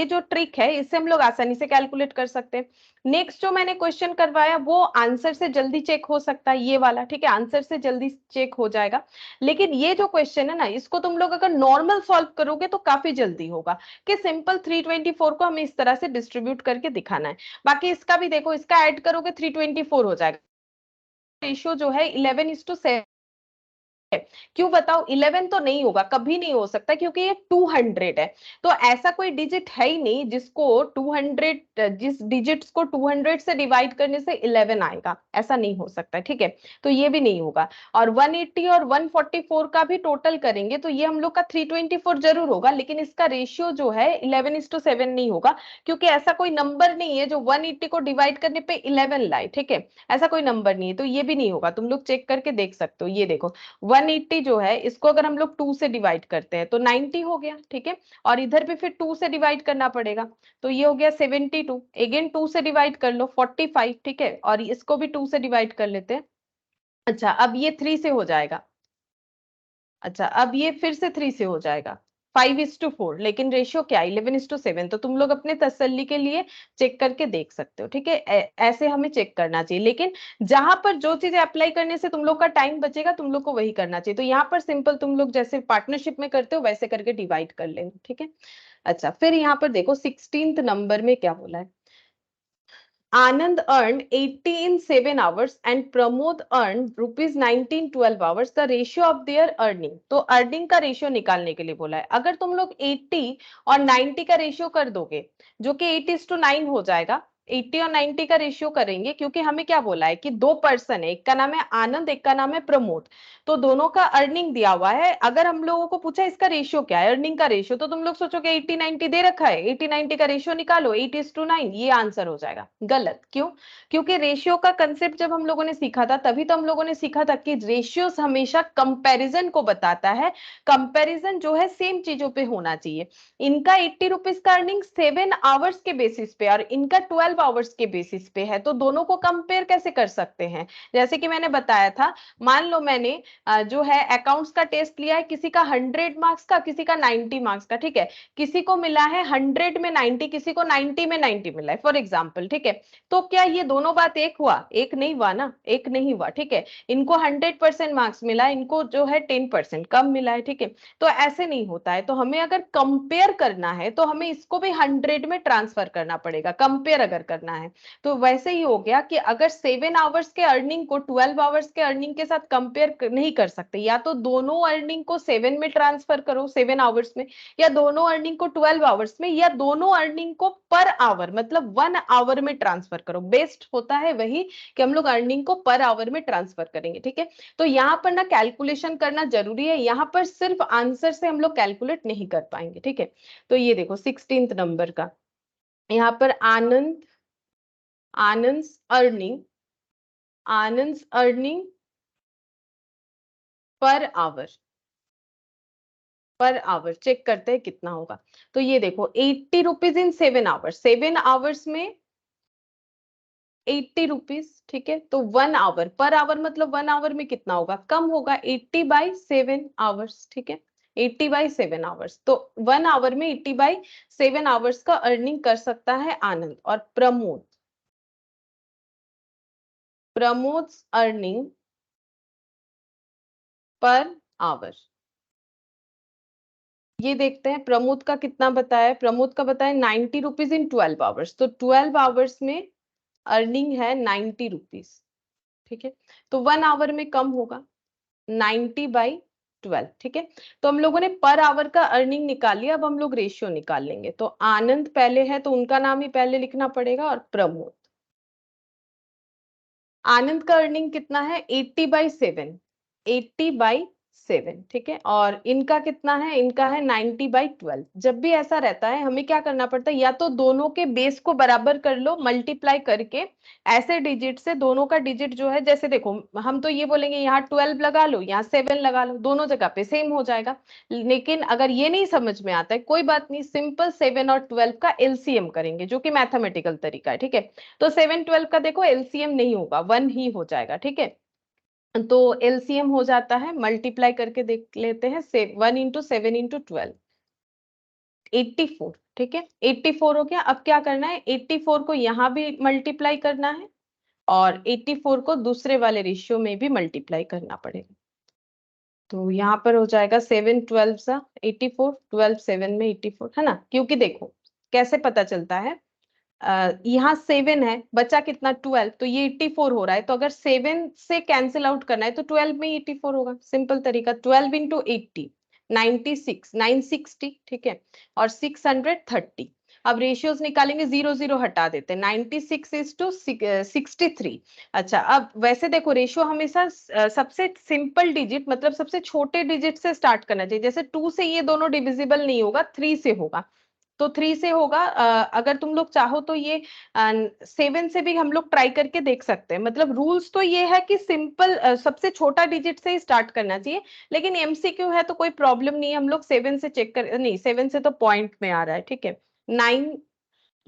[SPEAKER 1] जो ट्रिक है, इससे हम लोग आसानी से कैलकुलेट कर सकते हैं। नेक्स्ट जो मैंने क्वेश्चन करवाया वो आंसर से जल्दी चेक हो सकता है, ये वाला, ठीक है, आंसर से जल्दी चेक हो जाएगा। लेकिन ये जो क्वेश्चन है ना, इसको तुम लोग अगर नॉर्मल सॉल्व करोगे तो काफी जल्दी होगा, कि सिंपल 324 को हमें इस तरह से डिस्ट्रीब्यूट करके दिखाना है। बाकी इसका भी देखो, इसका ऐड करोगे 324 हो जाएगा। रेशियो जो है 11:7 है। क्यों बताओ, 11 तो नहीं होगा, कभी नहीं हो सकता, क्योंकि ये 200 है। तो ऐसा कोई डिजिट है ही नहीं जिसको 200, जिस डिजिट्स को 200 से डिवाइड करने से 11 आएगा, ऐसा नहीं हो सकता, ठीक है। तो ये भी नहीं होगा। और 180 और 144 का भी टोटल करेंगे तो ये हम लोग का 324 जरूर होगा, लेकिन इसका रेशियो जो है 11:7 नहीं होगा, क्योंकि ऐसा कोई नंबर नहीं है जो 180 को डिवाइड करने पे 11 लाए, ठीक है। ऐसा कोई नंबर नहीं है, तो ये भी नहीं होगा। तुम लोग चेक करके देख सकते हो। ये देखो, 180 जो है, इसको अगर हम लोग 2 से डिवाइड करते हैं तो 90 हो गया, ठीक है। और इधर भी फिर 2 से डिवाइड करना पड़ेगा, तो ये हो गया 72। अगेन 2 से डिवाइड कर लो, 45, ठीक है। और इसको भी 2 से डिवाइड कर लेते हैं। अच्छा, अब ये 3 से हो जाएगा। अच्छा, अब ये फिर से 3 से हो जाएगा, 5:4, लेकिन रेशियो क्या, 11:7। तो तुम लोग अपने तसल्ली के लिए चेक करके देख सकते हो, ठीक है। ऐसे हमें चेक करना चाहिए, लेकिन जहां पर जो चीजें अप्लाई करने से तुम लोग का टाइम बचेगा, तुम लोग को वही करना चाहिए। तो यहाँ पर सिंपल तुम लोग जैसे पार्टनरशिप में करते हो वैसे करके डिवाइड कर लेंगे, ठीक है। अच्छा, फिर यहाँ पर देखो 16th नंबर में क्या बोला है। Anand earned 80 in 7 hours and Pramod earned rupees 90 in 12 hours. The ratio of their earning. तो अर्निंग का रेशियो निकालने के लिए बोला है। अगर तुम लोग 80 और 90 का रेशियो कर दोगे, जो कि 8:9 हो जाएगा, 80 और 90 का रेशियो करेंगे, क्योंकि हमें क्या बोला है कि दो पर्सन है, एक का नाम है आनंद, एक का नाम है प्रमोद। तो दोनों का अर्निंग दिया हुआ है। अगर हम लोगों को पूछा इसका रेशियो क्या है, अर्निंग का रेशियो, तो तुम लोग सोचोगे 80-90 दे रखा है, 80-90 का रेशियो निकालो, 8:9, ये आंसर हो जाएगा। गलत, क्यों? क्योंकि रेशियो का कंसेप्ट जब हम लोगों ने सीखा था, तभी तो हम लोगों ने सीखा था कि रेशियोस हमेशा कंपैरिजन को बताता है। कंपैरिजन जो है सेम चीजों पे होना चाहिए। इनका 80 रुपीज का अर्निंग 7 आवर्स के बेसिस पे और इनका 12 आवर्स के बेसिस पे है, तो दोनों को कंपेयर कैसे कर सकते हैं? जैसे कि मैंने बताया था, मान लो मैंने जो है अकाउंट्स का टेस्ट लिया है, किसी का 100 मार्क्स का, किसी का 90 मार्क्स का, ठीक है। किसी को मिला है 100 में 90, किसी को 90 में 90 मिला है, फॉर एग्जाम्पल, ठीक है। तो क्या ये दोनों बात एक हुआ? एक नहीं हुआ ना, एक नहीं हुआ, ठीक है। इनको 100% मार्क्स मिला, इनको जो है 10% कम मिला है, ठीक है। तो ऐसे नहीं होता है। तो हमें अगर कंपेयर करना है तो हमें इसको भी 100 में ट्रांसफर करना पड़ेगा, कंपेयर अगर करना है। तो वैसे ही हो गया कि अगर 7 आवर्स के अर्निंग को 12 आवर्स के अर्निंग के साथ कंपेयर नहीं कर सकते, या तो दोनों अर्निंग को 7 में ट्रांसफर करो, 7 आवर्स में, या दोनों अर्निंग को 12 आवर्स में, या दोनों अर्निंग को पर आवर मतलब 1 आवर में ट्रांसफर करो। बेस्ट होता है वही कि हम लोग अर्निंग को पर आवर में ट्रांसफर करेंगे, ठीक है। तो यहाँ पर ना कैलकुलेशन करना जरूरी है, यहाँ पर सिर्फ आंसर से हम लोग कैलकुलेट नहीं कर पाएंगे, ठीक है। तो ये देखो 16th नंबर का, यहाँ पर आनंद अर्निंग पर आवर चेक करते हैं कितना होगा। तो ये देखो 80 रुपीज इन 7 आवर्स, 7 आवर्स में 80 रुपीज, ठीक है। तो 1 आवर पर आवर मतलब 1 आवर में कितना होगा, कम होगा, 80/7 आवर्स, ठीक है। 80/7 आवर्स, तो 1 आवर में 80/7 आवर्स का अर्निंग कर सकता है आनंद। और प्रमोद अर्निंग पर आवर, ये देखते हैं प्रमोद का कितना बताया। प्रमोद का बताया 90 रुपीज इन 12 आवर्स, तो 12 आवर्स में अर्निंग है 90 रुपीज, ठीक है। तो 1 आवर में कम होगा, 90/12, ठीक है। तो हम लोगों ने पर आवर का अर्निंग निकाल लिया। अब हम लोग रेशियो निकाल लेंगे। तो आनंद पहले है तो उनका नाम ही पहले लिखना पड़ेगा, और प्रमोद, आनंद का अर्निंग कितना है 80/7, 80/7, ठीक है। और इनका कितना है, इनका है 90/12। जब भी ऐसा रहता है हमें क्या करना पड़ता है, या तो दोनों के बेस को बराबर कर लो मल्टीप्लाई करके, ऐसे डिजिट से दोनों का डिजिट जो है, जैसे देखो हम तो ये बोलेंगे यहाँ 12 लगा लो, यहाँ 7 लगा लो, दोनों जगह पे सेम हो जाएगा। लेकिन अगर ये नहीं समझ में आता है, कोई बात नहीं, सिंपल 7 और 12 का एलसीएम करेंगे, जो कि मैथमेटिकल तरीका है, ठीक है। तो 7 12 का देखो एलसीएम नहीं होगा, 1 ही हो जाएगा, ठीक है। तो एलसीएम हो जाता है, मल्टीप्लाई करके देख लेते हैं, 1 इंटू 7 इंटू 12, 84, ठीक है। 84 हो गया। अब क्या करना है, 84 को यहाँ भी मल्टीप्लाई करना है, और 84 को दूसरे वाले रेशियो में भी मल्टीप्लाई करना पड़ेगा। तो यहाँ पर हो जाएगा 7 12 सा 84, 12 7 में 84, है ना। क्योंकि देखो कैसे पता चलता है, यहाँ 7 है, बचा कितना 12, तो ये 84 हो रहा है। तो अगर 7 से कैंसिल आउट करना है तो 12 में 84 होगा, सिंपल तरीका। 12 इंटू 80, 96, 960, ठीक है, और 630। अब रेशियोज निकालेंगे, 0 0 हटा देते हैं, 96 इज टू 63। अच्छा, अब वैसे देखो रेशियो हमेशा सबसे सिंपल डिजिट, मतलब सबसे छोटे डिजिट से स्टार्ट करना चाहिए। जैसे 2 से ये दोनों डिविजिबल नहीं होगा, 3 से होगा, तो 3 से होगा। अगर तुम लोग चाहो तो ये 7 से भी हम लोग ट्राई करके देख सकते हैं। मतलब रूल्स तो ये है कि सिंपल सबसे छोटा डिजिट से ही स्टार्ट करना चाहिए, लेकिन एमसीक्यू है तो कोई प्रॉब्लम नहीं है, हम लोग 7 से चेक कर, नहीं 7 से तो पॉइंट में आ रहा है, ठीक है। 9,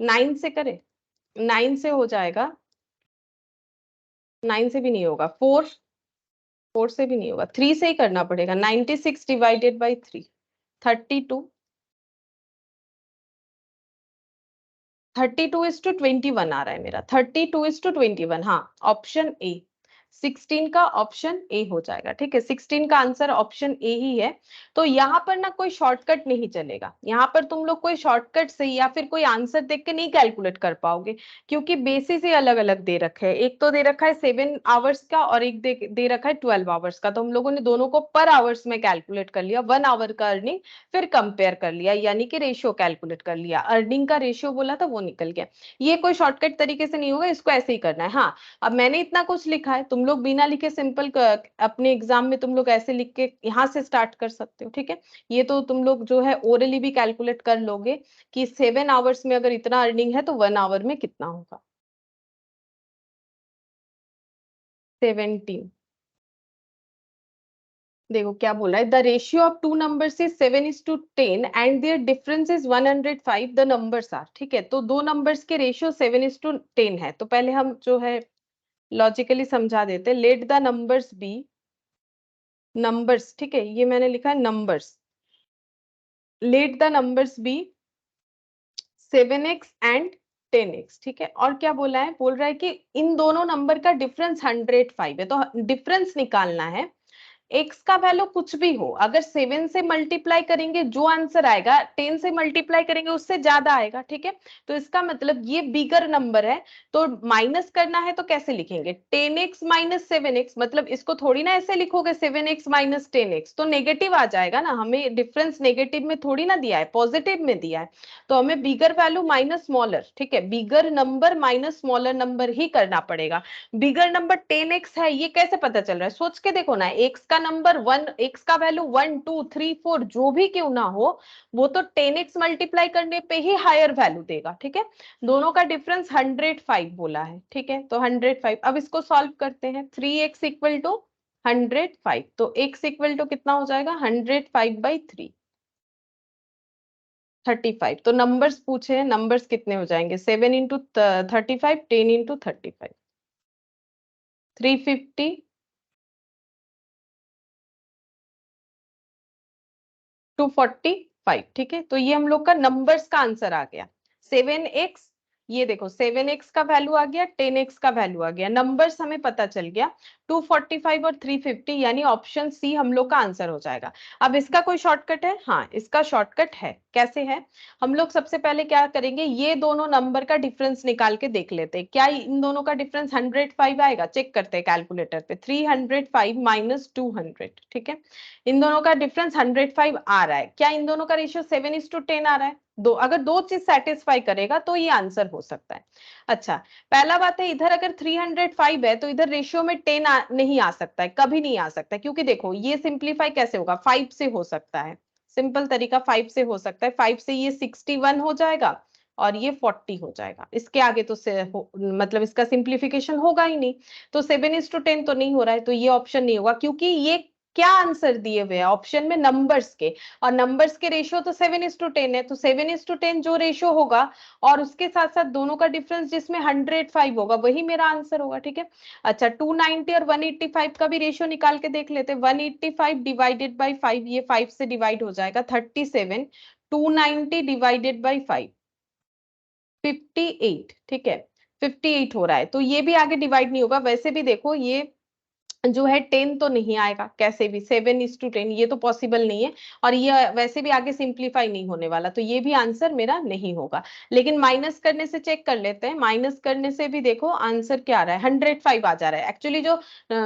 [SPEAKER 1] 9 से करें, 9 से हो जाएगा, 9 से भी नहीं होगा, 4 से भी नहीं होगा, 3 से ही करना पड़ेगा। 96 डिवाइडेड बाई 3, 32, 32:21 आ रहा है मेरा, 32:21, हाँ, ऑप्शन ए, 16 का ऑप्शन ए हो जाएगा, ठीक है। 16 का आंसर ऑप्शन ए ही है। तो यहाँ पर ना कोई शॉर्टकट नहीं चलेगा, यहाँ पर तुम लोग कोई शॉर्टकट से या फिर कोई आंसर देख के नहीं कैलकुलेट कर पाओगे, क्योंकि बेसिस ही अलग अलग दे रखे हैं। एक तो दे रखा है 7 आवर्स का, और एक दे रखा है 12 आवर्स का। तो हम लोगों ने दोनों को पर आवर्स में कैलकुलेट कर लिया, 1 आवर का अर्निंग, फिर कंपेयर कर लिया, यानी कि रेशियो कैलकुलेट कर लिया, अर्निंग का रेशियो बोला था वो निकल गया। ये कोई शॉर्टकट तरीके से नहीं होगा, इसको ऐसे ही करना है। हाँ, अब मैंने इतना कुछ लिखा है, तुम लोग बिना लिखे सिंपल अपने एग्जाम में तुम लोग ऐसे लिख के यहाँ से स्टार्ट कर सकते हो, ठीक है। ये तो तुम लोग जो है ओरली भी कैलकुलेट कर लोगे कि 7 आवर्स में अगर इतना अर्निंग है तो 1 आवर में कितना होगा। 17, देखो क्या बोल रहा है, the ratio of two numbers is 7:10 and their difference is 105, the numbers are, ठीक है। तो दो नंबर्स के रेशियो 7:10 है। तो पहले हम जो है लॉजिकली समझा देते, let the numbers be, numbers, ठीक है, ये मैंने लिखा है numbers, let the numbers be 7x and 10x, ठीक है। और क्या बोला है, बोल रहा है कि इन दोनों नंबर का डिफरेंस 105 है, तो डिफरेंस निकालना है। x का वैल्यू कुछ भी हो, अगर 7 से मल्टीप्लाई करेंगे जो आंसर आएगा, 10 से मल्टीप्लाई करेंगे उससे ज्यादा आएगा, ठीक है। तो इसका मतलब ये बिगर नंबर है, तो माइनस करना है तो कैसे लिखेंगे, 10x माइनस 7x, मतलब इसको थोड़ी ना ऐसे लिखोगे 7x माइनस 10x, तो नेगेटिव आ जाएगा ना, हमें डिफरेंस नेगेटिव में थोड़ी ना दिया है, पॉजिटिव में दिया है। तो हमें बिगर वैल्यू माइनस स्मॉलर, ठीक है, bigger number minus smaller number ही करना पड़ेगा। बिगर नंबर 10x है, ये कैसे पता चल रहा है, सोच के देखो ना, x का नंबर 1, x का वैल्यू 1 2 3 4 जो भी क्यों ना हो, वो तो 10x मल्टीप्लाई करने पे ही हायर वैल्यू देगा, ठीक है। दोनों का डिफरेंस 105 बोला है, ठीक है, तो 105। अब इसको सॉल्व करते हैं, 3x इक्वल टू 105, तो x इक्वल टू कितना हो जाएगा, 105/3, 35। तो नंबर्स पूछे हैं, नंबर्स कितने हो जाएंगे, 7 इंटू 35, 10 इंटू 35, 350, 245, ठीक है। तो ये हम लोग का नंबर्स का आंसर आ गया, 7x, ये देखो 7x का वैल्यू आ गया, 10x का वैल्यू आ गया, नंबर्स हमें पता चल गया, 245 और 350, यानी ऑप्शन सी हम लोग का आंसर हो जाएगा। अब इसका कोई शॉर्टकट है, हाँ इसका शॉर्टकट है, कैसे है, हम लोग सबसे पहले क्या करेंगे, ये दोनों नंबर का डिफरेंस निकाल के देख लेते हैं, क्या इन दोनों का डिफरेंस 105 आएगा, चेक करते हैं कैलकुलेटर पे, 305 माइनस 200, ठीक है। इन दोनों का डिफरेंस 105 आ रहा है, क्या इन दोनों का रेशियो 7:10 आ रहा है, दो, अगर दो चीज सेटिस्फाई करेगा तो ये आंसर हो सकता है। अच्छा, पहला बात है इधर अगर 305 है तो इधर रेशियो में 10 नहीं आ सकता है, कभी नहीं आ सकता है, क्योंकि देखो ये सिंप्लीफाई कैसे होगा, 5 से हो सकता है, सिंपल तरीका 5 से हो सकता है, 5 से ये 61 हो जाएगा और ये 40 हो जाएगा, इसके आगे तो मतलब इसका सिंप्लीफिकेशन होगा ही नहीं। तो 7:10 तो नहीं हो रहा है, तो ये ऑप्शन नहीं होगा, क्योंकि ये क्या आंसर दिए हुए हैं ऑप्शन में, नंबर्स के, और नंबर्स के रेशियो तो 7:10 है, तो 7:10 जो रेशियो होगा और उसके साथ साथ दोनों का डिफरेंस जिसमें 105 होगा वही मेरा आंसर होगा। ठीक है, अच्छा 290 और 185 का भी रेशियो निकाल के देख लेते हैं। 185 डिवाइडेड बाई 5, ये 5 से डिवाइड हो जाएगा 37, 290 डिवाइडेड बाई 5 58, ठीक है 58 हो रहा है, तो ये भी आगे डिवाइड नहीं होगा। वैसे भी देखो ये जो है 10 तो नहीं आएगा कैसे भी, 7:10 ये तो पॉसिबल नहीं है, और ये वैसे भी आगे सिंप्लीफाई नहीं होने वाला, तो ये भी आंसर मेरा नहीं होगा। लेकिन माइनस करने से चेक कर लेते हैं, माइनस करने से भी देखो आंसर क्या आ रहा है, 105 आ जा रहा है। एक्चुअली जो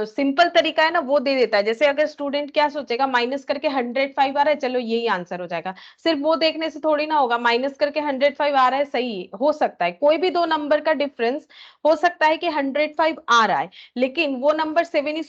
[SPEAKER 1] सिंपल तरीका है ना वो दे देता है, जैसे अगर स्टूडेंट क्या सोचेगा माइनस करके 105 आ रहा है, चलो यही आंसर हो जाएगा, सिर्फ वो देखने से थोड़ी ना होगा, माइनस करके 105 आ रहा है, सही हो सकता है कोई भी दो नंबर का डिफरेंस हो सकता है कि 105 आ रहा है, लेकिन वो नंबर 7:10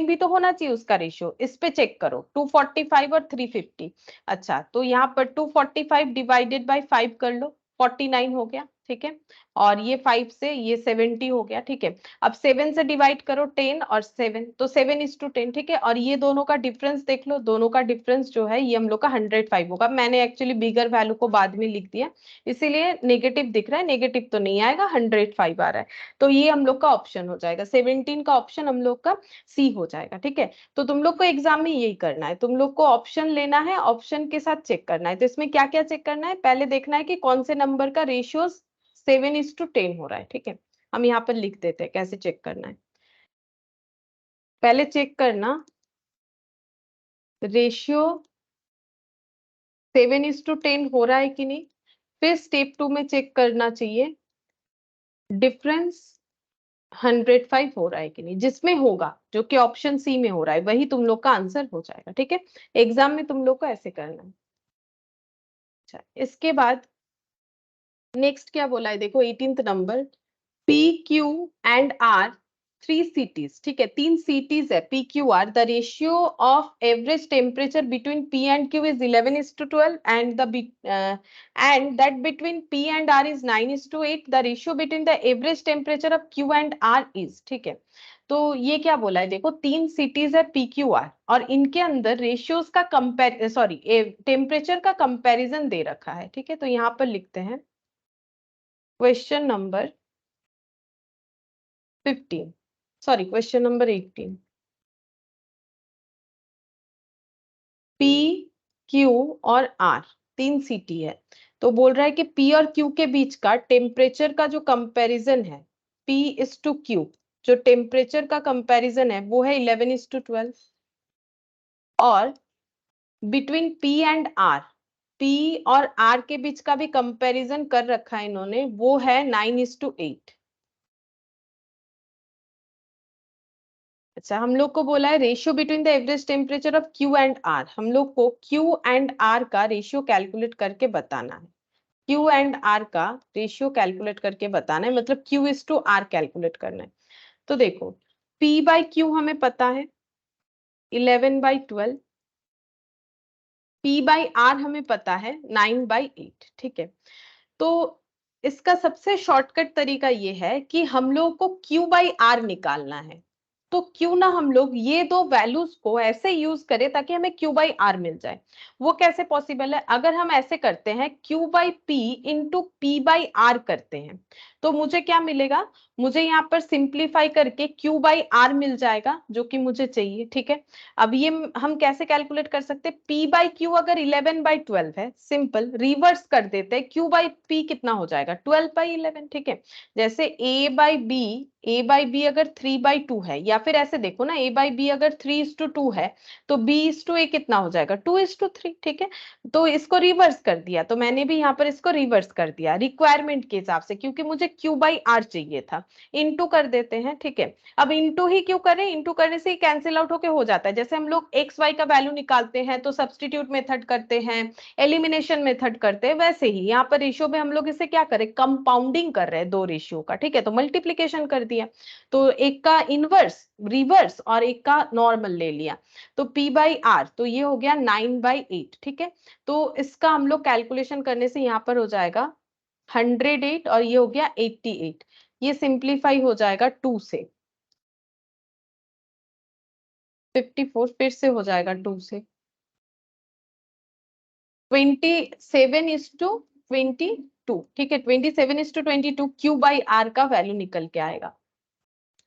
[SPEAKER 1] भी तो होना चाहिए उसका रेशियो, इस पे चेक करो 245 और 350। अच्छा, तो यहाँ पर 245 डिवाइडेड बाई 5 कर लो, 49 हो गया, ठीक है, और ये 5 से ये 70 हो गया, ठीक है। अब 7 से डिवाइड करो 10 और 7, तो 7:10, ठीक है, और ये दोनों का डिफरेंस देख लो, दोनों का डिफरेंस जो है ये हम लोग का 105 होगा। मैंने एक्चुअली बिगर वैल्यू को बाद में लिख दिया, इसीलिए नेगेटिव दिख रहा है, नेगेटिव तो नहीं आएगा, 105 आ रहा है, तो ये हम लोग का ऑप्शन हो जाएगा, 17 का ऑप्शन हम लोग का सी हो जाएगा। ठीक है, तो तुम लोग को एग्जाम में यही करना है, तुम लोग को ऑप्शन लेना है, ऑप्शन के साथ चेक करना है। तो इसमें क्या क्या चेक करना है, पहले देखना है कि कौन से नंबर का रेशियो 7:10 हो रहा है। ठीक है, हम यहाँ पर लिख देते हैं कैसे चेक करना है। पहले चेक करना रेशियो 7:10 हो रहा है कि नहीं, फिर स्टेप 2 में चेक करना चाहिए डिफरेंस 105 हो रहा है कि नहीं, जिसमें होगा जो कि ऑप्शन सी में हो रहा है वही तुम लोग का आंसर हो जाएगा। ठीक है, एग्जाम में तुम लोग को ऐसे करना है। अच्छा, इसके बाद नेक्स्ट क्या बोला है, देखो 18th number, P Q and R 3 cities, ठीक है, 3 cities है P Q R, the ratio of average temperature between P and Q is 11:12 and the and that between P and R is 9:8, the ratio between the average temperature of Q and R is, ठीक है। तो ये क्या बोला है, देखो 3 cities है P Q are और इनके अंदर रेशियोज का कंपेर सॉरी टेम्परेचर का कंपैरिजन दे रखा है। ठीक है, तो यहाँ पर लिखते हैं question number 15, sorry question number 18, P Q और आर 3 सिटी है, तो बोल रहा है कि पी और क्यू के बीच का टेम्परेचर का जो कंपैरिजन है, पी इज टू क्यू, जो टेम्परेचर का कंपैरिजन है वो है 11:12, और between P and R, P और आर के बीच का भी कंपैरिजन कर रखा है इन्होंने, वो है 9:8। अच्छा, हम लोग को बोला है ratio between the average temperature of Q and R, हम लोग को क्यू एंड आर का रेशियो कैलकुलेट करके बताना है, क्यू एंड आर का रेशियो कैलकुलेट करके बताना है, मतलब Q is to R calculate करना है। तो देखो पी बाई क्यू हमें पता है 11/12, पी बाई आर हमें पता है 9/8, ठीक है। तो इसका सबसे शॉर्टकट तरीका ये है कि हम लोग को Q बाई आर निकालना है, तो क्यों ना हम लोग ये दो वैल्यूज को ऐसे यूज करें ताकि हमें Q बाई आर मिल जाए। वो कैसे पॉसिबल है, अगर हम ऐसे करते हैं Q by P into P by R करते हैं, तो मुझे क्या मिलेगा, मुझे यहाँ पर सिंप्लीफाई करके Q बाई आर मिल जाएगा जो कि मुझे चाहिए। ठीक है, अब ये हम कैसे कैलकुलेट कर सकते हैं, P बाई क्यू अगर 11/12 है, सिंपल रिवर्स कर देते हैं, Q बाई पी कितना हो जाएगा 12/11, ठीक है। जैसे ए बाई बी अगर 3/2 है, या फिर ऐसे देखो ना, ए बाई बी अगर 3:2 है तो B:A कितना हो जाएगा 2:3, ठीक है। तो इसको रिवर्स कर दिया, तो मैंने भी यहाँ पर इसको रिवर्स कर दिया रिक्वायरमेंट के हिसाब से, क्योंकि मुझे Q बाई R चाहिए था, इनटू कर देते हैं, ठीक है। अब इनटू ही क्यों करें, इनटू करने से ही कैंसिल आउट होके हो जाता है। जैसे हम लोग एक्स वाई का वैल्यू निकालते हैं तो सब्सटीट्यूट मेथड करते हैं, एलिमिनेशन मेथड करते हैं, वैसे ही यहाँ पर रेशियो में हम लोग इसे क्या करें, कंपाउंडिंग कर रहे हैं दो रेशियो का, ठीक है। तो मल्टीप्लीकेशन कर दिया, तो एक का इनवर्स रिवर्स और एक का नॉर्मल ले लिया, तो P बाई आर, तो ये हो गया 9/8, ठीक है। तो इसका हम लोग कैलकुलेशन करने से यहाँ पर हो जाएगा 108 और ये हो गया 88, ये सिंप्लीफाई हो जाएगा 2 से, 54 फिर से हो जाएगा 2 से, 27:22, ठीक है। 27:22 Q बाई आर का वैल्यू निकल के आएगा,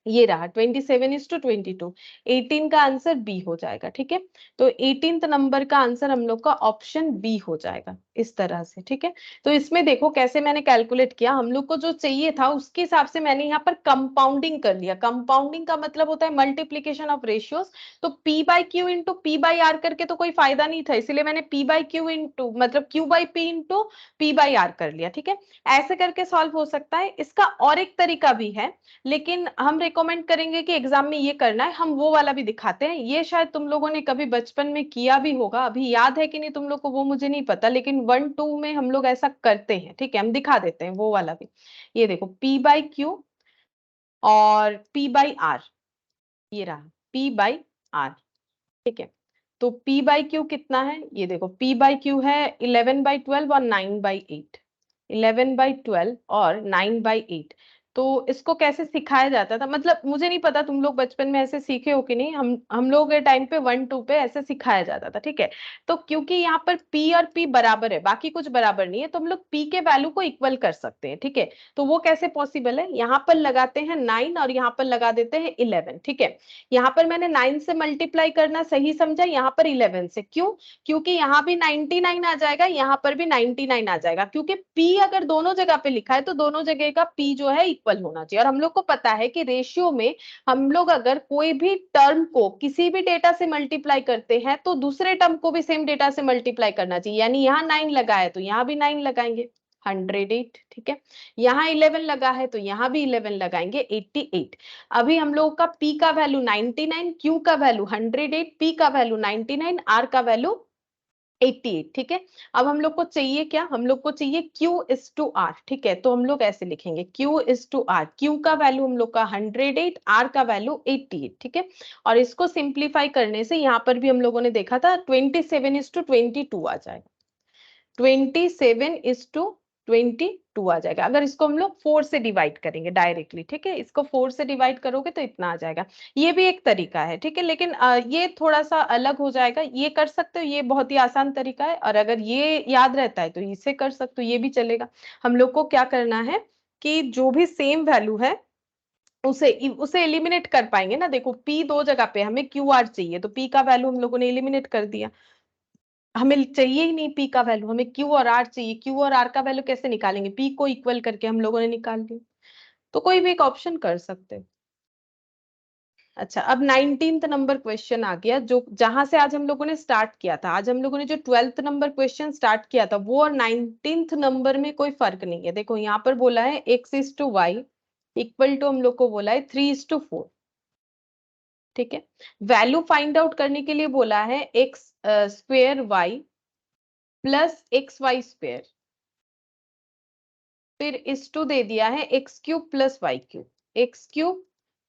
[SPEAKER 1] ये रहा 27:22, 18 का आंसर बी हो जाएगा, ठीक है। तो 18th नंबर का आंसर हम लोग का ऑप्शन बी हो जाएगा इस तरह से, ठीक है। तो इसमें देखो कैसे मैंने कैलकुलेट किया, हम लोग को जो चाहिए था उसके हिसाब से मैंने यहाँ पर कंपाउंडिंग कर लिया। कंपाउंडिंग का मतलब होता है मल्टीप्लीकेशन ऑफ रेशियोज, तो P by Q into P by R करके तो कोई फायदा नहीं था, इसलिए मैंने P बाई क्यू इंटू मतलब Q by P into P by R कर लिया, ठीक है। ऐसे करके सॉल्व हो सकता है। इसका और एक तरीका भी है, लेकिन हम रिकमेंड करेंगे कि एग्जाम में ये करना है, हम वो वाला भी दिखाते हैं। ये शायद तुम लोगों ने कभी बचपन में किया भी होगा, अभी याद है कि नहीं तुम लोग को वो मुझे नहीं पता, लेकिन 1-2 में हम लोग ऐसा करते हैं, ठीक है। हम दिखा देते हैं वो वाला भी। ये देखो P बाई क्यू और P बाई आर, ये रहा P बाई आर, ठीक है। तो P बाई क्यू कितना है, ये देखो P बाई क्यू है 11/12 और 9/8, 11/12 और 9/8। तो इसको कैसे सिखाया जाता था, मतलब मुझे नहीं पता तुम लोग बचपन में ऐसे सीखे हो कि नहीं, हम लोग के टाइम पे 1-2 पे ऐसे सिखाया जाता था, ठीक है। तो क्योंकि यहाँ पर P और P बराबर है, बाकी कुछ बराबर नहीं है, तो हम लोग P के वैल्यू को इक्वल कर सकते हैं, ठीक है। तो वो कैसे पॉसिबल है, यहाँ पर लगाते हैं 9 और यहाँ पर लगा देते हैं 11, ठीक है। यहाँ पर मैंने 9 से मल्टीप्लाई करना सही समझा, यहाँ पर 11 से, क्यों, क्योंकि यहाँ भी 99 आ जाएगा, यहाँ पर भी 99 आ जाएगा, क्योंकि P अगर दोनों जगह पे लिखा है तो दोनों जगह का P जो है इक्वल होना चाहिए। और हम लोग को पता है कि रेशियो में हम लोग अगर कोई भी टर्म को किसी भी डेटा से मल्टीप्लाई करते हैं तो दूसरे टर्म को भी सेम डेटा से मल्टीप्लाई करना चाहिए, यानी यहाँ 9 लगा है तो यहाँ भी 9 लगाएंगे, 108, ठीक है। यहाँ 11 लगा है तो यहाँ भी 11 लगाएंगे, 88। अभी हम लोगों का P का वैल्यू 99, Q का वैल्यू 108, P का वैल्यू 99, R का वैल्यू 88, ठीक है। अब हम लोग को चाहिए क्या, हम लोग को चाहिए Q इज टू R, ठीक है। तो हम लोग ऐसे लिखेंगे Q is to R, Q का वैल्यू हम लोग का 108, R का वैल्यू 88, ठीक है। और इसको सिंप्लीफाई करने से यहाँ पर भी हम लोगों ने देखा था 27:22 आ जाएगा, 27:22 आ जाएगा। अगर इसको हम लोग 4 से डिवाइड करेंगे डायरेक्टली, ठीक है, इसको 4 से डिवाइड करोगे तो इतना आ जाएगा। ये भी एक तरीका है, ठीक है, लेकिन ये थोड़ा सा अलग हो जाएगा, ये कर सकते हो, ये बहुत ही आसान तरीका है। और अगर ये याद रहता है तो इसे कर सकते हो, ये भी चलेगा। हम लोग को क्या करना है कि जो भी सेम वैल्यू है उसे उसे एलिमिनेट कर पाएंगे ना। देखो P दो जगह पे, हमें क्यू आर चाहिए तो P का वैल्यू हम लोगों ने एलिमिनेट कर दिया, हमें चाहिए ही नहीं P का वैल्यू, हमें Q और R चाहिए। Q और R का वैल्यू कैसे निकालेंगे, P को इक्वल करके हम लोगों ने निकाल लिया। तो कोई भी एक ऑप्शन कर सकते हैं। अच्छा, अब 19th नंबर क्वेश्चन आ गया, जो जहां से आज हम लोगों ने स्टार्ट किया था। आज हम लोगों ने जो 12th नंबर क्वेश्चन स्टार्ट किया था वो और 19th नंबर में कोई फर्क नहीं है। देखो यहाँ पर बोला है x/y इक्वल टू, हम लोग को बोला है 3:4, ठीक है। वैल्यू फाइंड आउट करने के लिए बोला है x square y plus xy², फिर इस टू दे दिया है x³ plus y³, x³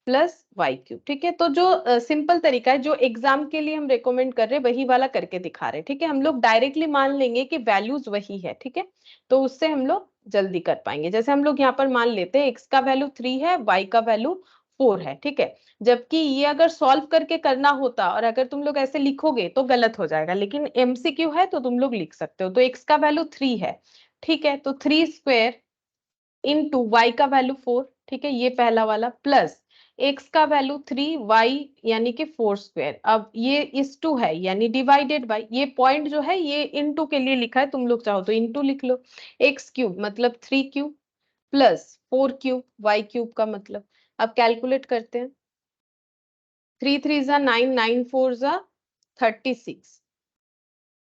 [SPEAKER 1] plus y³, ठीक है। तो जो सिंपल तरीका है, जो एग्जाम के लिए हम रेकमेंड कर रहे हैं वही वाला करके दिखा रहे हैं, ठीक है। हम लोग डायरेक्टली मान लेंगे कि वैल्यूज वही है, ठीक है, तो उससे हम लोग जल्दी कर पाएंगे। जैसे हम लोग यहाँ पर मान लेते हैं x का वैल्यू 3 है, y का वैल्यू 4 है, ठीक है। जबकि ये अगर सॉल्व करके करना होता और अगर तुम लोग ऐसे लिखोगे तो गलत हो जाएगा, लेकिन MCQ है तो तुम लोग लिख सकते हो। तो x का वैल्यू 3 है, ठीक है, तो 3² इंटू वाई का वैल्यू 4, ठीक है, ये पहला वाला, प्लस एक्स का वैल्यू 3, वाई यानी कि 4²। अब ये इस टू है यानी डिवाइडेड बाय, ये पॉइंट जो है ये इनटू के लिए लिखा है, तुम लोग चाहो तो इनटू लिख लो। x³ मतलब 3³ प्लस 4³ y³ का मतलब। अब कैलकुलेट करते हैं, 3 3 जा 9, 9 4 जा 36,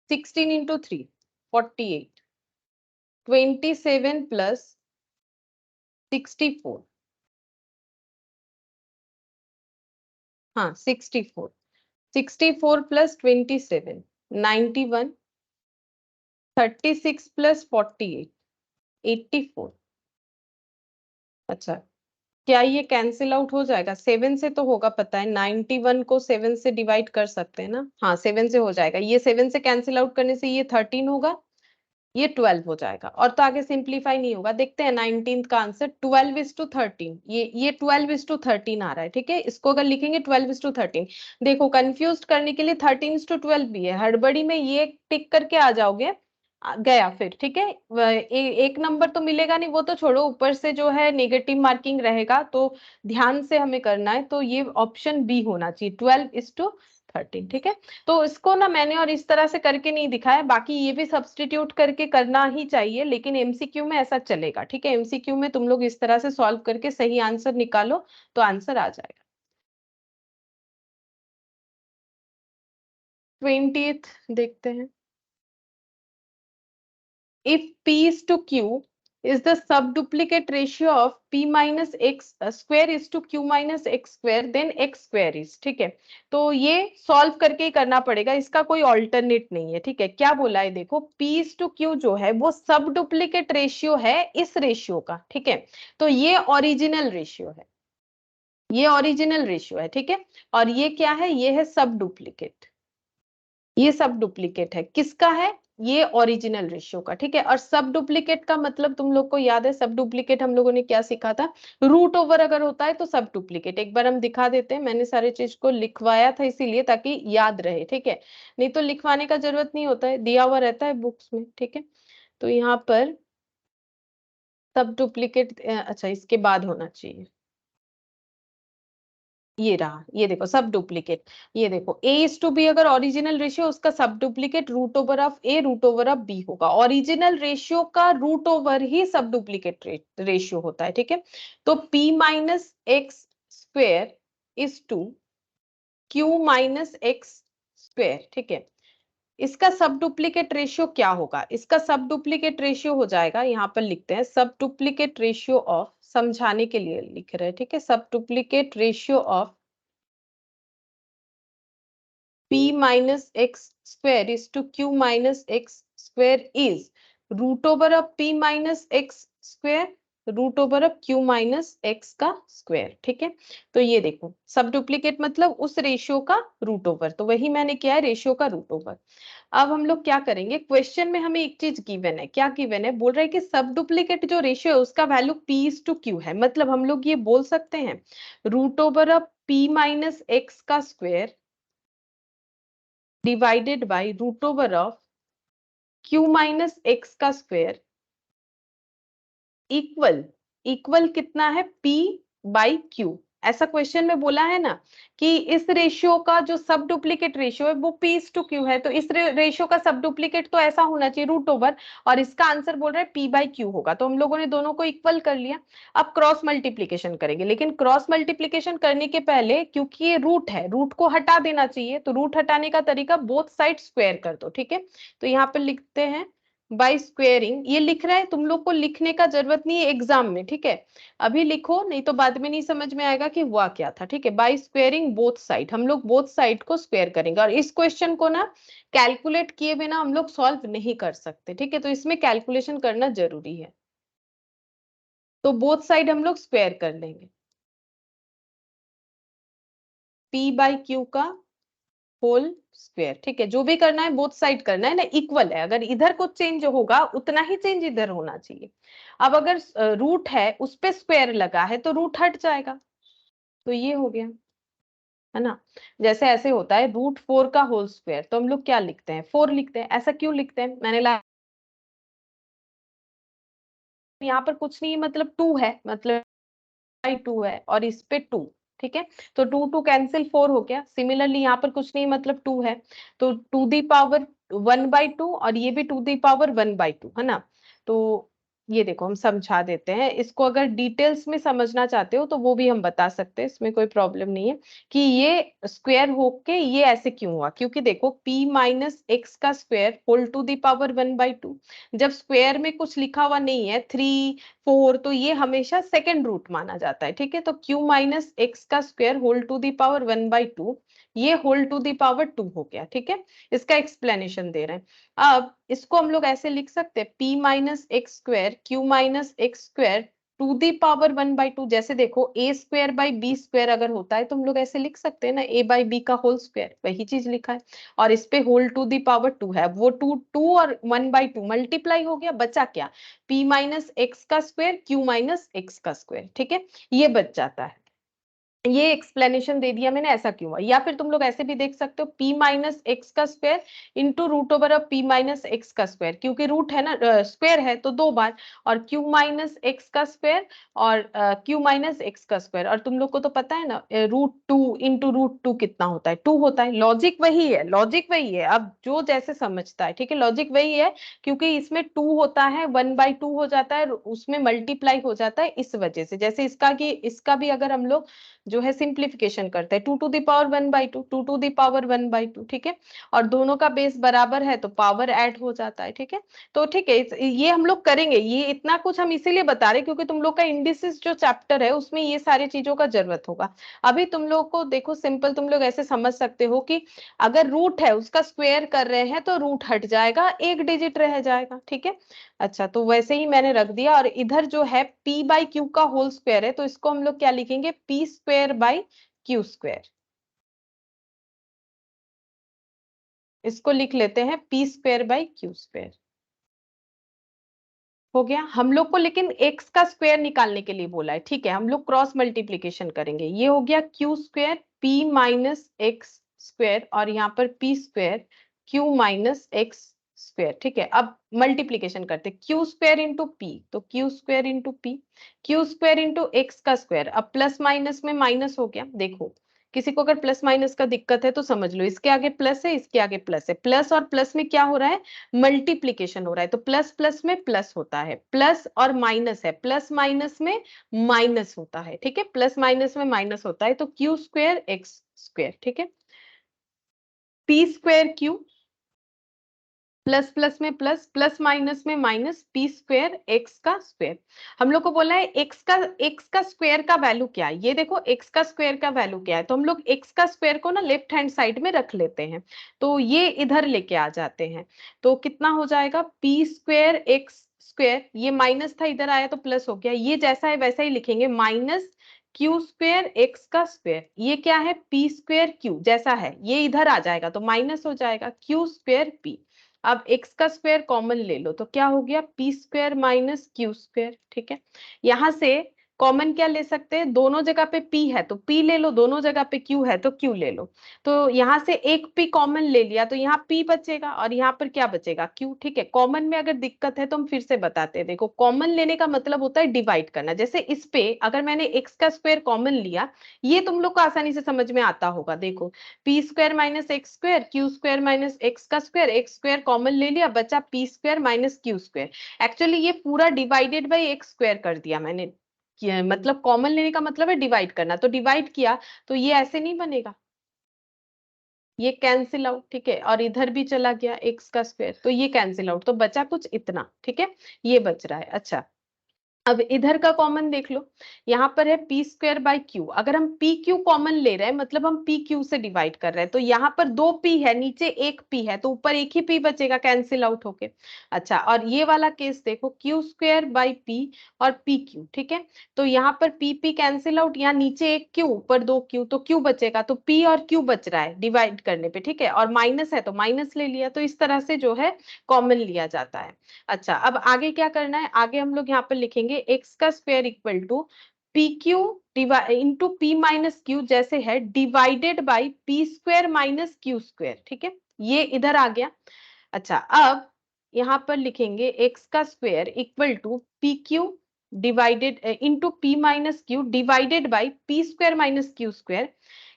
[SPEAKER 1] 16 इंटू 3 48, 27 प्लस 64, हाँ 64, 64 प्लस 27, 91, 36 प्लस 48, 84। अच्छा, क्या ये कैंसिल आउट हो जाएगा? 7 से तो होगा, पता है 91 को 7 से डिवाइड कर सकते हैं ना, हाँ 7 से हो जाएगा। ये 7 से कैंसिल आउट करने से ये 13 होगा, ये 12 हो जाएगा, और तो आगे सिंप्लीफाई नहीं होगा। देखते हैं 19 का आंसर 12:13, ये 12:13 आ रहा है, ठीक है। इसको अगर लिखेंगे 12:13, देखो कंफ्यूज करने के लिए 13:12 भी है, हड़बड़ी में ये टिक करके आ जाओगे, गया फिर, ठीक है। एक नंबर तो मिलेगा नहीं, वो तो छोड़ो, ऊपर से जो है नेगेटिव मार्किंग रहेगा, तो ध्यान से हमें करना है, तो ये ऑप्शन बी होना चाहिए, 12:13, ठीक है। तो इसको ना मैंने और इस तरह से करके नहीं दिखाया, बाकी ये भी सब्स्टिट्यूट करके करना ही चाहिए, लेकिन एमसीक्यू में ऐसा चलेगा, ठीक है। एमसीक्यू में तुम लोग इस तरह से सॉल्व करके सही आंसर निकालो तो आंसर आ जाएगा। 20th देखते हैं। If P is to Q is the subduplicate ratio of P minus X square is to Q minus X square, then X square is, ठीक है। तो ये सॉल्व करके ही करना पड़ेगा, इसका कोई ऑल्टरनेट नहीं है, ठीक है। क्या बोला है देखो, P is to Q जो है वो सब डुप्लीकेट रेशियो है इस रेशियो का, ठीक है। तो ये ओरिजिनल रेशियो है, ये ओरिजिनल रेशियो है, ठीक है। और ये क्या है, ये है सब डुप्लीकेट, ये सब डुप्लीकेट है, किसका है, ये ओरिजिनल रेशियो का, ठीक है। और सब डुप्लीकेट का मतलब तुम लोग को याद है, सब डुप्लीकेट हम लोगों ने क्या सीखा था, रूट ओवर अगर होता है तो सब डुप्लीकेट। एक बार हम दिखा देते हैं, मैंने सारे चीज को लिखवाया था इसीलिए ताकि याद रहे, ठीक है। नहीं तो लिखवाने का जरूरत नहीं होता है, दिया हुआ रहता है बुक्स में, ठीक है। तो यहाँ पर सब डुप्लीकेट, अच्छा इसके बाद होना चाहिए, ये रहा, ये देखो सब डुप्लीकेट। ये देखो ए इज टू बी अगर ओरिजिनल रेशियो, उसका सब duplicate root over of A root over of B होगा। ओरिजिनल रेशियो का रूट ओवर ही सब डुप्लीकेट रेशियो होता है, ठीक है। तो p minus x square is to q minus x square, ठीक है। इसका सब डुप्लीकेट रेशियो क्या होगा, इसका सब डुप्लीकेट रेशियो हो जाएगा, यहाँ पर लिखते हैं सब डुप्लीकेट रेशियो ऑफ, समझाने के लिए लिख रहे हैं, ठीक है। सब duplicate ratio of p minus x square is to q minus x square is root over of p minus x square root over of q minus x का स्क्वायर, ठीक है। तो ये देखो सब डुप्लीकेट मतलब उस रेशियो का रूट ओवर, तो वही मैंने किया है, रेशियो का रूट ओवर। अब हम लोग क्या करेंगे, क्वेश्चन में हमें एक चीज गिवन है, क्या गिवन है, बोल रहा है कि सब डुप्लीकेट जो रेशियो है उसका value p is to q है, मतलब हम लोग ये बोल सकते हैं root over of p minus x का square divided by root over of q minus x का स्क्वायर इक्वल, इक्वल कितना है p बाई q। ऐसा क्वेश्चन में बोला है ना कि इस रेशियो का जो सब डुप्लीकेट रेशियो है वो p इज टू q है, तो इस रेशियो का सब डुप्लीकेट तो ऐसा होना चाहिए रूट ओवर, और इसका आंसर बोल रहा है p बाई q होगा, तो हम लोगों ने दोनों को इक्वल कर लिया। अब क्रॉस मल्टीप्लीकेशन करेंगे, लेकिन क्रॉस मल्टीप्लीकेशन करने के पहले क्योंकि ये रूट है, रूट को हटा देना चाहिए, तो रूट हटाने का तरीका बोथ साइड स्क्वायर कर दो, ठीक है। तो यहाँ पर लिखते हैं बाय स्क्वेयरिंग, ये लिख रहा है, तुम लोग को लिखने का जरूरत नहीं है एग्जाम में, ठीक है। अभी लिखो, नहीं तो बाद में नहीं समझ में आएगा कि हुआ क्या था, ठीक है। बाय स्क्वेयरिंग बोथ साइड, हम लोग बोथ साइड को स्क्वायर करेंगे, और इस क्वेश्चन को ना कैलकुलेट किए बिना हम लोग सॉल्व नहीं कर सकते, ठीक है। तो इसमें कैलकुलेशन करना जरूरी है, तो बोथ साइड हम लोग स्क्वायर कर लेंगे, p बाई क्यू का होल स्क्वायर, ठीक है। जो भी करना है बोथ साइड करना है ना, इक्वल है, अगर इधर कुछ चेंज होगा उतना ही चेंज इधर होना चाहिए। अब अगर रूट है उस पे स्क्वायर लगा है तो रूट हट जाएगा, तो ये हो गया, है ना। जैसे ऐसे होता है √4 का होल स्क्वायर, तो हम लोग क्या लिखते हैं, 4 लिखते हैं। ऐसा क्यों लिखते हैं, मैंने यहाँ पर कुछ नहीं, मतलब 2 है, मतलब बाई 2 है और इस पे 2, ठीक है। तो 2 2 कैंसिल, 4 हो गया। सिमिलरली यहाँ पर कुछ नहीं, मतलब 2 है, तो 2 दी पावर 1/2, और ये भी 2 दी पावर 1/2, है ना। तो ये देखो हम समझा देते हैं इसको, अगर डिटेल्स में समझना चाहते हो तो वो भी हम बता सकते हैं, इसमें कोई प्रॉब्लम नहीं है कि ये स्क्वायर होके ये ऐसे क्यों हुआ। क्योंकि देखो p माइनस एक्स का square whole to the power 1/2, जब स्क्वायर में कुछ लिखा हुआ नहीं है 3 4 तो ये हमेशा सेकेंड रूट माना जाता है। ठीक है, तो q माइनस एक्स का square whole to the power 1/2, ये होल टू द पावर 2 हो गया। ठीक है, इसका एक्सप्लेनेशन दे रहे हैं। अब इसको हम लोग ऐसे लिख सकते हैं p minus x square Q minus x square to the power 1/2। जैसे देखो a square by B square अगर होता है तो हम लोग ऐसे लिख सकते हैं ना, a बाई बी का होल स्क्वायर, वही चीज लिखा है। और इस पे होल टू दी पावर 2 है, वो 2 और 1/2 मल्टीप्लाई हो गया, बचा क्या, p माइनस एक्स का स्क्वायर क्यू माइनस एक्स का स्क्वायर। ठीक है, ये बच जाता है। ये एक्सप्लेनेशन दे दिया मैंने, ऐसा क्यों हुआ। या फिर तुम लोग ऐसे भी देख सकते हो p माइनस एक्स का square into root over of p minus x का स्क्वायर, क्योंकि रूट है ना, स्क्वायर है तो 2 बार, और q माइनस एक्स का स्क्वायर और q माइनस एक्स का स्क्वायर। और तुम लोग को तो पता है ना √2 इंटू √2 कितना होता है, 2 होता है। लॉजिक वही है, लॉजिक वही है, अब जो जैसे समझता है। ठीक है, लॉजिक वही है, क्योंकि इसमें 2 होता है 1/2 हो जाता है, उसमें मल्टीप्लाई हो जाता है, इस वजह से। जैसे इसका भी अगर हम लोग जो है सिंप्लीफिकेशन करते हैं, 2 to the power 1/2, 2 to the power 1/2। ठीक है, और दोनों का बेस बराबर है तो पावर ऐड हो जाता है। ठीक है, तो ठीक है, ये हम लोग करेंगे। ये इतना कुछ हम इसीलिए बता रहे क्योंकि तुम लोग का इंडिसेस जो चैप्टर है उसमें ये सारी चीजों का जरूरत होगा। अभी तुम लोग को देखो सिंपल, तुम लोग ऐसे समझ सकते हो कि अगर रूट है उसका स्क्वायर कर रहे हैं तो रूट हट जाएगा, एक डिजिट रह जाएगा। ठीक है, अच्छा तो वैसे ही मैंने रख दिया। और इधर जो है p बाई क्यू का होल स्क्वायर है, तो इसको हम लोग क्या लिखेंगे, p square by Q square. इसको लिख लेते हैं p square by Q square. हो गया हम लोग को, लेकिन x का स्क्वायर निकालने के लिए बोला है। ठीक है, हम लोग क्रॉस मल्टीप्लीकेशन करेंगे। ये हो गया Q square p minus x square, और यहाँ पर p square q minus x square. ठीक है, अब मल्टीप्लीकेशन करते, क्यू स्क्वायर इंटू पी, तो Q square into P, Q square into x का स्क्वायर। अब प्लस माइनस में माइनस हो गया। देखो किसी को अगर प्लस माइनस का दिक्कत है तो समझ लो, इसके आगे प्लस है, इसके आगे प्लस है, प्लस और प्लस में क्या हो रहा है, मल्टीप्लीकेशन हो रहा है। तो प्लस प्लस में प्लस होता है, प्लस और माइनस है, प्लस माइनस में माइनस होता है। ठीक है, प्लस माइनस में माइनस होता है, तो क्यू स्क्वायर एक्स स्क्वायर। ठीक है, P square Q, plus plus में प्लस, प्लस माइनस में माइनस, पी स्क्वायर एक्स का स्क्वायर। हम लोग को बोला है एक्स का स्क्वायर का वैल्यू क्या है। ये देखो एक्स का स्क्वायर का वैल्यू क्या है, तो हम लोग एक्स का स्क्वायर को ना लेफ्ट हैंड साइड में रख लेते हैं, तो ये इधर लेके आ जाते हैं। तो कितना हो जाएगा, पी स्क्वायर एक्स स्क्वायर, ये माइनस था इधर आया तो प्लस हो गया, ये जैसा है वैसा ही लिखेंगे, माइनस क्यू स्क्वायर एक्स का स्क्वायर। ये क्या है, पी स्क्वायर क्यू जैसा है, ये इधर आ जाएगा तो माइनस हो जाएगा क्यू स्क्वायर पी। अब x का स्क्वायर कॉमन ले लो तो क्या हो गया, p square minus Q square. ठीक है, यहां से कॉमन क्या ले सकते हैं, दोनों जगह पे p है तो p ले लो, दोनों जगह पे q है तो q ले लो। तो यहां से एक p कॉमन ले लिया तो यहाँ p बचेगा और यहाँ पर क्या बचेगा, q। ठीक है, कॉमन में अगर दिक्कत है तो हम फिर से बताते हैं। देखो कॉमन लेने का मतलब होता है डिवाइड करना। जैसे इस पे अगर मैंने x का स्क्वायर कॉमन लिया, ये तुम लोग को आसानी से समझ में आता होगा। देखो P square minus x square Q square minus x का स्क्वायर, एक्स स्क्वायर कॉमन ले लिया, बचा P square minus Q square. Actually ये पूरा डिवाइडेड बाई एक्स स्क्वायर कर दिया मैंने, मतलब कॉमन लेने का मतलब है डिवाइड करना, तो डिवाइड किया तो ये ऐसे नहीं बनेगा, ये कैंसिल आउट। ठीक है, और इधर भी चला गया एक्स का स्क्वायर, तो ये कैंसिल आउट, तो बचा कुछ इतना। ठीक है, ये बच रहा है। अच्छा अब इधर का कॉमन देख लो, यहाँ पर है पी स्क्वायर बाई क्यू। अगर हम पी क्यू कॉमन ले रहे हैं मतलब हम पी क्यू से डिवाइड कर रहे हैं, तो यहाँ पर 2 पी है, नीचे एक पी है, तो ऊपर एक ही पी बचेगा कैंसिल आउट होके। अच्छा और ये वाला केस देखो, क्यू स्क्वायर बाई पी और पी क्यू। ठीक है, तो यहाँ पर पी पी कैंसिल आउट, यहाँ नीचे एक क्यू ऊपर 2 क्यू, तो क्यू बचेगा, तो पी और क्यू बच रहा है डिवाइड करने पे। ठीक है, और माइनस है तो माइनस ले लिया, तो इस तरह से जो है कॉमन लिया जाता है। अच्छा अब आगे क्या करना है, आगे हम लोग यहाँ पर लिखेंगे एक्स का square equal to P Q into P minus Q जैसे है, divided by P square minus Q square. ठीक है, ये इधर आ गया। अच्छा अब यहाँ पर लिखेंगे एक्स का square equal to P Q divided into P minus Q divided by P square minus Q square.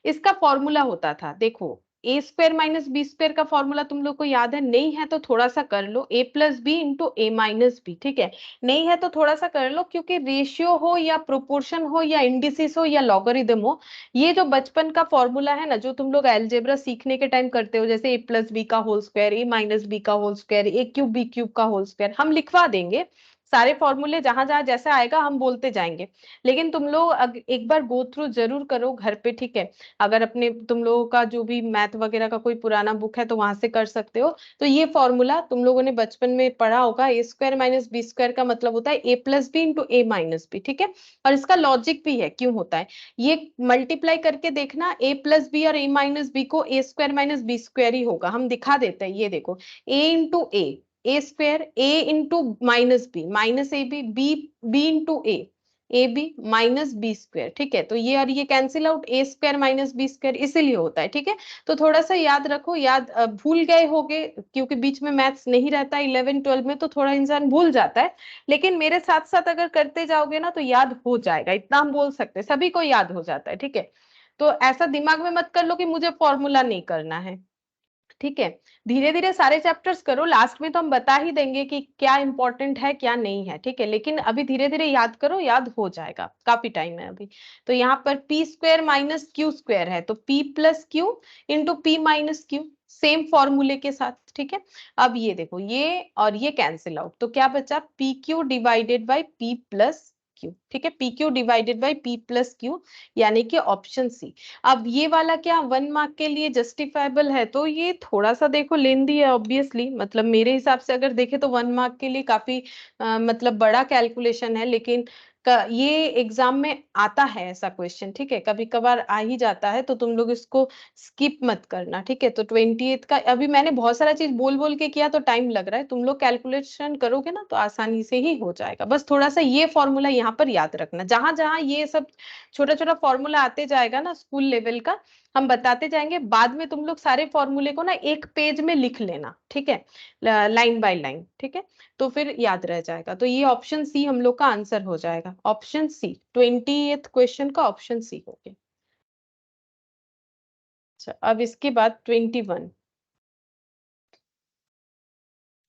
[SPEAKER 1] इसका फॉर्मूला होता था, देखो ए स्क्वायर माइनस बी स्क्वायर का फॉर्मूला तुम लोग को याद है? नहीं है तो थोड़ा सा कर लो, ए प्लस बी इंटू ए माइनस बी, ठीक है? नहीं है तो थोड़ा सा कर लो, क्योंकि रेशियो हो या प्रोपोर्शन हो या इंडिसेस हो या लॉगरिदम हो, ये जो बचपन का फॉर्मूला है ना, जो तुम लोग अलजेब्रा सीखने के टाइम करते हो, जैसे ए प्लस बी का होल स्क्वायर, ए माइनस बी का होल स्क्वायर, ए क्यूब बी क्यूब का होल स्क्वायर, हम लिखवा देंगे सारे फॉर्मूले, जहां जहां जैसा आएगा हम बोलते जाएंगे। लेकिन तुम लोग एक बार गो थ्रू जरूर करो घर पे, ठीक है? अगर अपने तुम लोगों का जो भी मैथ वगैरह का कोई पुराना बुक है तो वहां से कर सकते हो। तो ये फॉर्मूला तुम लोगों ने बचपन में पढ़ा होगा, ए स्क्वायर माइनस बी स्क्वायर का मतलब होता है ए प्लस बी इंटू ए माइनस बी, ठीक है? और इसका लॉजिक भी है क्यों होता है, ये मल्टीप्लाई करके देखना, ए प्लस बी और ए माइनस बी को a square minus B square ही होगा, हम दिखा देते हैं, ये देखो, a into a square, a into minus b minus a b, b into a b minus B square, ठीक है? तो ये और ये cancel out, a square minus B square इसीलिए होता है, ठीक है? तो थोड़ा सा याद रखो, याद भूल गए होगे क्योंकि बीच में मैथ्स नहीं रहता 11-12 में, तो थोड़ा इंसान भूल जाता है, लेकिन मेरे साथ साथ अगर करते जाओगे ना तो याद हो जाएगा, इतना हम बोल सकते हैं, सभी को याद हो जाता है, ठीक है? तो ऐसा दिमाग में मत कर लो कि मुझे फॉर्मूला नहीं करना है, ठीक है? धीरे धीरे सारे चैप्टर्स करो, लास्ट में तो हम बता ही देंगे कि क्या इंपॉर्टेंट है क्या नहीं है, ठीक है? लेकिन अभी धीरे धीरे याद करो, याद हो जाएगा, काफी टाइम है अभी। तो यहाँ पर P square minus Q square है, तो P plus Q into P minus Q, same फॉर्मूले के साथ, ठीक है? अब ये देखो, ये और ये कैंसिल आउट, तो क्या बचा, P Q divided by P plus Q, ठीक है? P Q divided by P plus Q, यानी कि ऑप्शन सी। अब ये वाला क्या 1 मार्क के लिए जस्टिफाइबल है? तो ये थोड़ा सा देखो लेंदी है ऑब्वियसली, मतलब मेरे हिसाब से अगर देखे तो 1 मार्क के लिए काफी मतलब बड़ा कैलकुलेशन है, लेकिन ये एग्जाम में आता है ऐसा क्वेश्चन, ठीक है? कभी कभार आ ही जाता है, तो तुम लोग इसको स्किप मत करना, ठीक है? तो 28 का अभी मैंने बहुत सारा चीज बोल बोल के किया तो टाइम लग रहा है, तुम लोग कैलकुलेशन करोगे ना तो आसानी से ही हो जाएगा। बस थोड़ा सा ये फॉर्मूला यहाँ पर याद रखना, जहां जहां ये सब छोटा छोटा फॉर्मूला आते जाएगा ना स्कूल लेवल का, हम बताते जाएंगे, बाद में तुम लोग सारे फॉर्मूले को ना एक पेज में लिख लेना, ठीक है? लाइन बाय लाइन, ठीक है? तो फिर याद रह जाएगा। तो ये ऑप्शन सी हम लोग का आंसर हो जाएगा, ऑप्शन सी 20th क्वेश्चन का ऑप्शन सी हो गया। अच्छा, अब इसके बाद 21,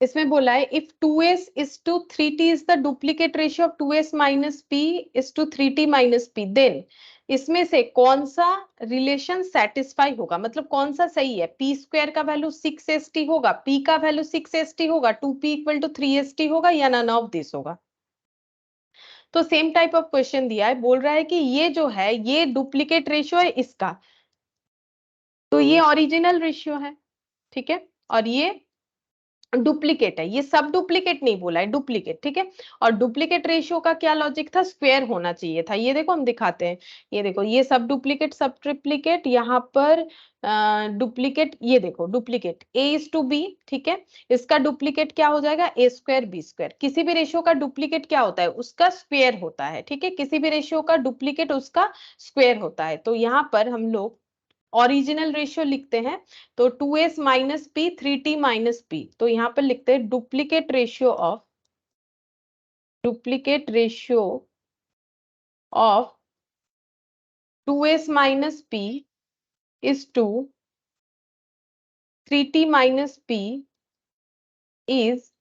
[SPEAKER 1] इसमें बोला है if 2s is to 3t is the duplicate ratio of 2s minus p is to 3t minus p, then इसमें से कौन सा रिलेशन सेटिस्फाई होगा, मतलब कौन सा सही है? पी स्क्वायर का वैल्यू 6st होगा, पी का वैल्यू 6st होगा, 2p इक्वल टू 3st होगा, या नन ऑफ दिस होगा? तो सेम टाइप ऑफ क्वेश्चन दिया है, बोल रहा है कि ये जो है ये डुप्लीकेट रेशियो है इसका, तो ये ओरिजिनल रेशियो है, ठीक है? और ये डुप्लीकेट है, ये सब डुप्लीकेट नहीं बोला है, डुप्लीकेट, ठीक है? और डुप्लीकेट रेशियो का क्या लॉजिक था, स्क्वायर होना चाहिए था। ये देखो हम दिखाते हैं, ये देखो, ये सब डुप्लीकेट सब ट्रिप्लीकेट, यहाँ पर डुप्लीकेट, ये देखो duplicate A is to B, ठीक है? इसका डुप्लीकेट क्या हो जाएगा, ए स्क्वायर बी स्क्वायर। किसी भी रेशियो का डुप्लीकेट क्या होता है, उसका स्क्वायर होता है, ठीक है? किसी भी रेशियो का डुप्लीकेट उसका स्क्वायर होता है। तो यहाँ पर हम लोग ओरिजिनल रेशियो लिखते हैं, तो 2s minus P 3t minus P, तो यहां पर लिखते हैं duplicate ratio of 2s minus P is to 3t minus P is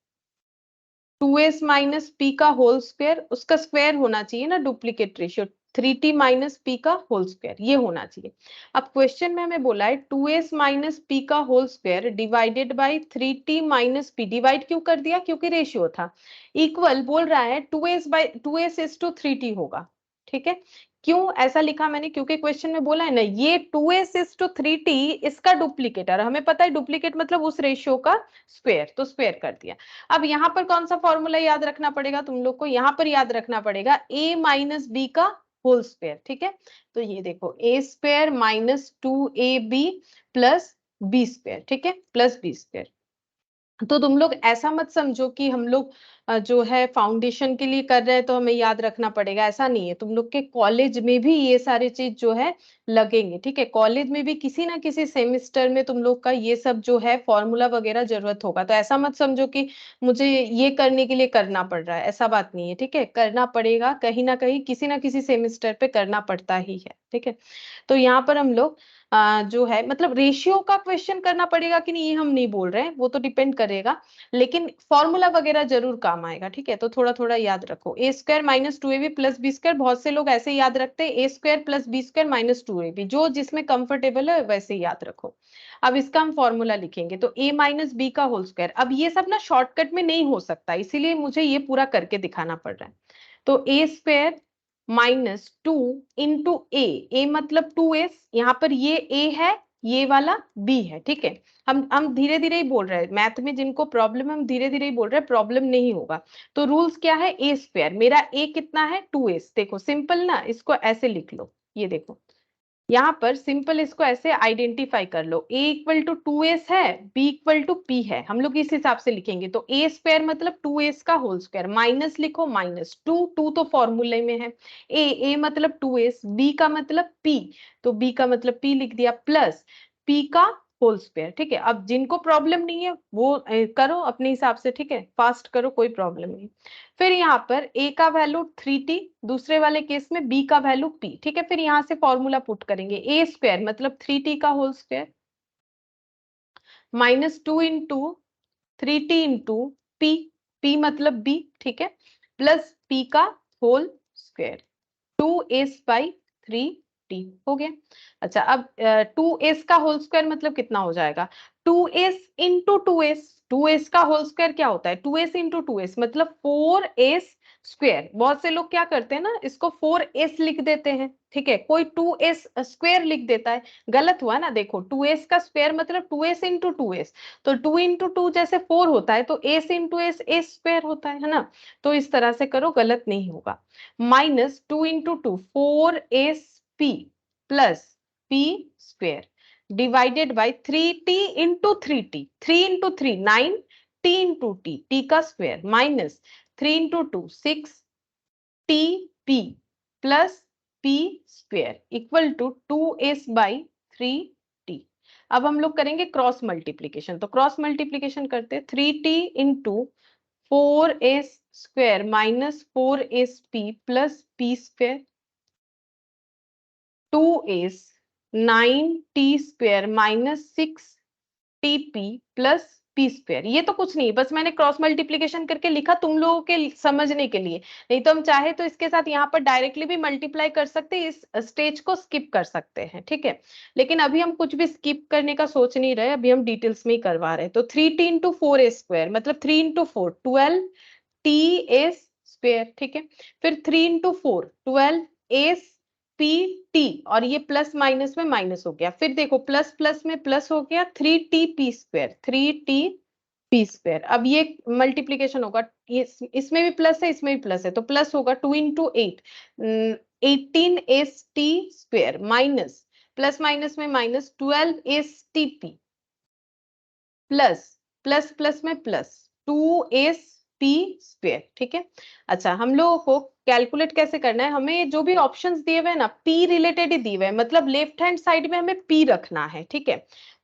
[SPEAKER 1] 2s minus P का होल स्क्वायर, उसका स्क्वायर होना चाहिए ना duplicate ratio, 3t minus P का होल स्क्वायर, ये होना चाहिए। अब क्वेश्चन में हमें बोला है 2s माइनस पी का whole square divided by 3t minus P, divide क्यों कर दिया, क्योंकि रेशियो था, इक्वल बोल रहा है 2s इज टू 3t होगा, ठीक है? क्यों ऐसा लिखा मैंने, क्योंकि क्वेश्चन में बोला है ना ये 2s इज टू 3t इसका डुप्लीकेट है, और हमें पता है डुप्लीकेट मतलब उस रेशियो का स्क्वायर, तो स्क्वायर कर दिया। अब यहाँ पर कौन सा फॉर्मूला याद रखना पड़ेगा तुम लोग को, यहाँ पर याद रखना पड़ेगा a माइनस बी का होल स्क्वायर, ठीक है? तो ये देखो ए square minus 2ab plus b square, ठीक है? Plus b square. तो तुम लोग ऐसा मत समझो कि हम लोग जो है फाउंडेशन के लिए कर रहे हैं तो हमें याद रखना पड़ेगा, ऐसा नहीं है। तुम लोग के कॉलेज में भी ये सारे चीज जो है लगेंगे, ठीक है। कॉलेज में भी किसी ना किसी सेमेस्टर में तुम लोग का ये सब जो है फॉर्मूला वगैरह जरूरत होगा। तो ऐसा मत समझो कि मुझे ये करने के लिए करना पड़ रहा है, ऐसा बात नहीं है, ठीक है। करना पड़ेगा, कहीं ना किसी सेमेस्टर पे करना पड़ता ही है, ठीक है। तो यहाँ पर हम लोग जो है मतलब रेशियो का क्वेश्चन करना पड़ेगा कि नहीं, ये हम नहीं बोल रहे हैं, वो तो डिपेंड करेगा, लेकिन फॉर्मूला वगैरह जरूर काम आएगा, ठीक है। तो थोड़ा थोड़ा याद रखो। A square minus two a b plus b square, बहुत से लोग ऐसे याद रखते हैं, a square plus b square minus two a b, जो जिसमें कंफर्टेबल है वैसे याद रखो। अब इसका हम फॉर्मूला लिखेंगे, तो ए माइनस बी का होल स्क्वायर। अब ये सब ना शॉर्टकट में नहीं हो सकता, इसीलिए मुझे ये पूरा करके दिखाना पड़ रहा है। तो ए स्क्वायर माइनस टू इंटू ए, ए मतलब टू एस, यहाँ पर ये ए है, ये वाला बी है, ठीक है। हम धीरे धीरे ही बोल रहे हैं, मैथ में जिनको प्रॉब्लम है हम धीरे धीरे ही बोल रहे हैं, प्रॉब्लम नहीं होगा। तो रूल्स क्या है, ए स्क्वायर, मेरा ए कितना है, टू एस। देखो सिंपल ना, इसको ऐसे लिख लो, ये देखो यहाँ पर सिंपल इसको ऐसे आइडेंटिफाई कर लो, a equal to two S है, b इक्वल टू p है, हम लोग इस हिसाब से लिखेंगे। तो a स्क्वायर मतलब टू एस का होल स्क्वायर, माइनस लिखो माइनस टू, टू तो फॉर्मूले में है, a मतलब टू एस, b का मतलब p, तो b का मतलब p लिख दिया, प्लस p का होल स्क्वायर, ठीक है। अब जिनको प्रॉब्लम नहीं है वो करो अपने हिसाब से, ठीक है, फास्ट करो, कोई प्रॉब्लम नहीं। फिर यहाँ पर a का वैल्यू 3t, दूसरे वाले केस में b का वैल्यू p, ठीक है। फिर यहाँ से फॉर्मूला पुट करेंगे, ए स्क्वायर मतलब 3t का whole square minus two into 3t into p, p मतलब b, ठीक है, प्लस p का whole square, two S by three T हो गया। अच्छा, अब टू एस का होल स्क्वायर मतलब कितना हो जाएगा, two S into two S, two S का होल स्क्वायर क्या होता है, two S into two S मतलब फोर एस स्क्वायर। बहुत से लोग क्या करते हैं ना, इसको फोर एस लिख देते हैं, ठीक है, कोई टू एस स्क्वायर लिख देता है, गलत हुआ ना। देखो टू एस का स्क्वायर मतलब two S into two S, तो टू इंटू टू जैसे फोर होता है, तो S into S S square होता है ना। तो इस तरह से करो, गलत नहीं होगा। Minus two into two four s p plus p square divided by three t into three into three nine, t into t का square minus three into two six t p plus p square equal to two S by three t. अब हम लोग करेंगे cross multiplication, तो cross multiplication करते हैं, three t into four S square minus four s p plus p square, two S nine T square minus six t p plus p square. ये तो कुछ नहीं, बस मैंने क्रॉस मल्टीप्लीकेशन करके लिखा तुम लोगों के समझने के लिए, नहीं तो हम चाहे तो इसके साथ यहाँ पर डायरेक्टली भी मल्टीप्लाई कर सकते हैं, इस स्टेज को स्किप कर सकते हैं, ठीक है। लेकिन अभी हम कुछ भी स्किप करने का सोच नहीं रहे, अभी हम डिटेल्स में ही करवा रहे हैं। तो थ्री टी इंटू फोर ए स्क्वायर मतलब three into four twelve t s square, ठीक है। फिर three into four twelve S P T, और ये प्लस माइनस में माइनस हो गया, फिर देखो प्लस प्लस में प्लस हो गया, three t p square, three t p square. अब ये मल्टीप्लीकेशन होगा, इसमें भी प्लस है इसमें भी प्लस है, तो प्लस होगा two into eight, eighteen s t square minus plus minus में minus twelve s t p plus plus plus में plus two s p square, ठीक है। अच्छा, हम लोगों को कैलकुलेट कैसे करना है, हमें जो भी ऑप्शंस दिए हुए हैं ना पी रिलेटेड ही दिए हुए हैं, मतलब लेफ्ट हैंड साइड में हमें पी रखना है, ठीक है।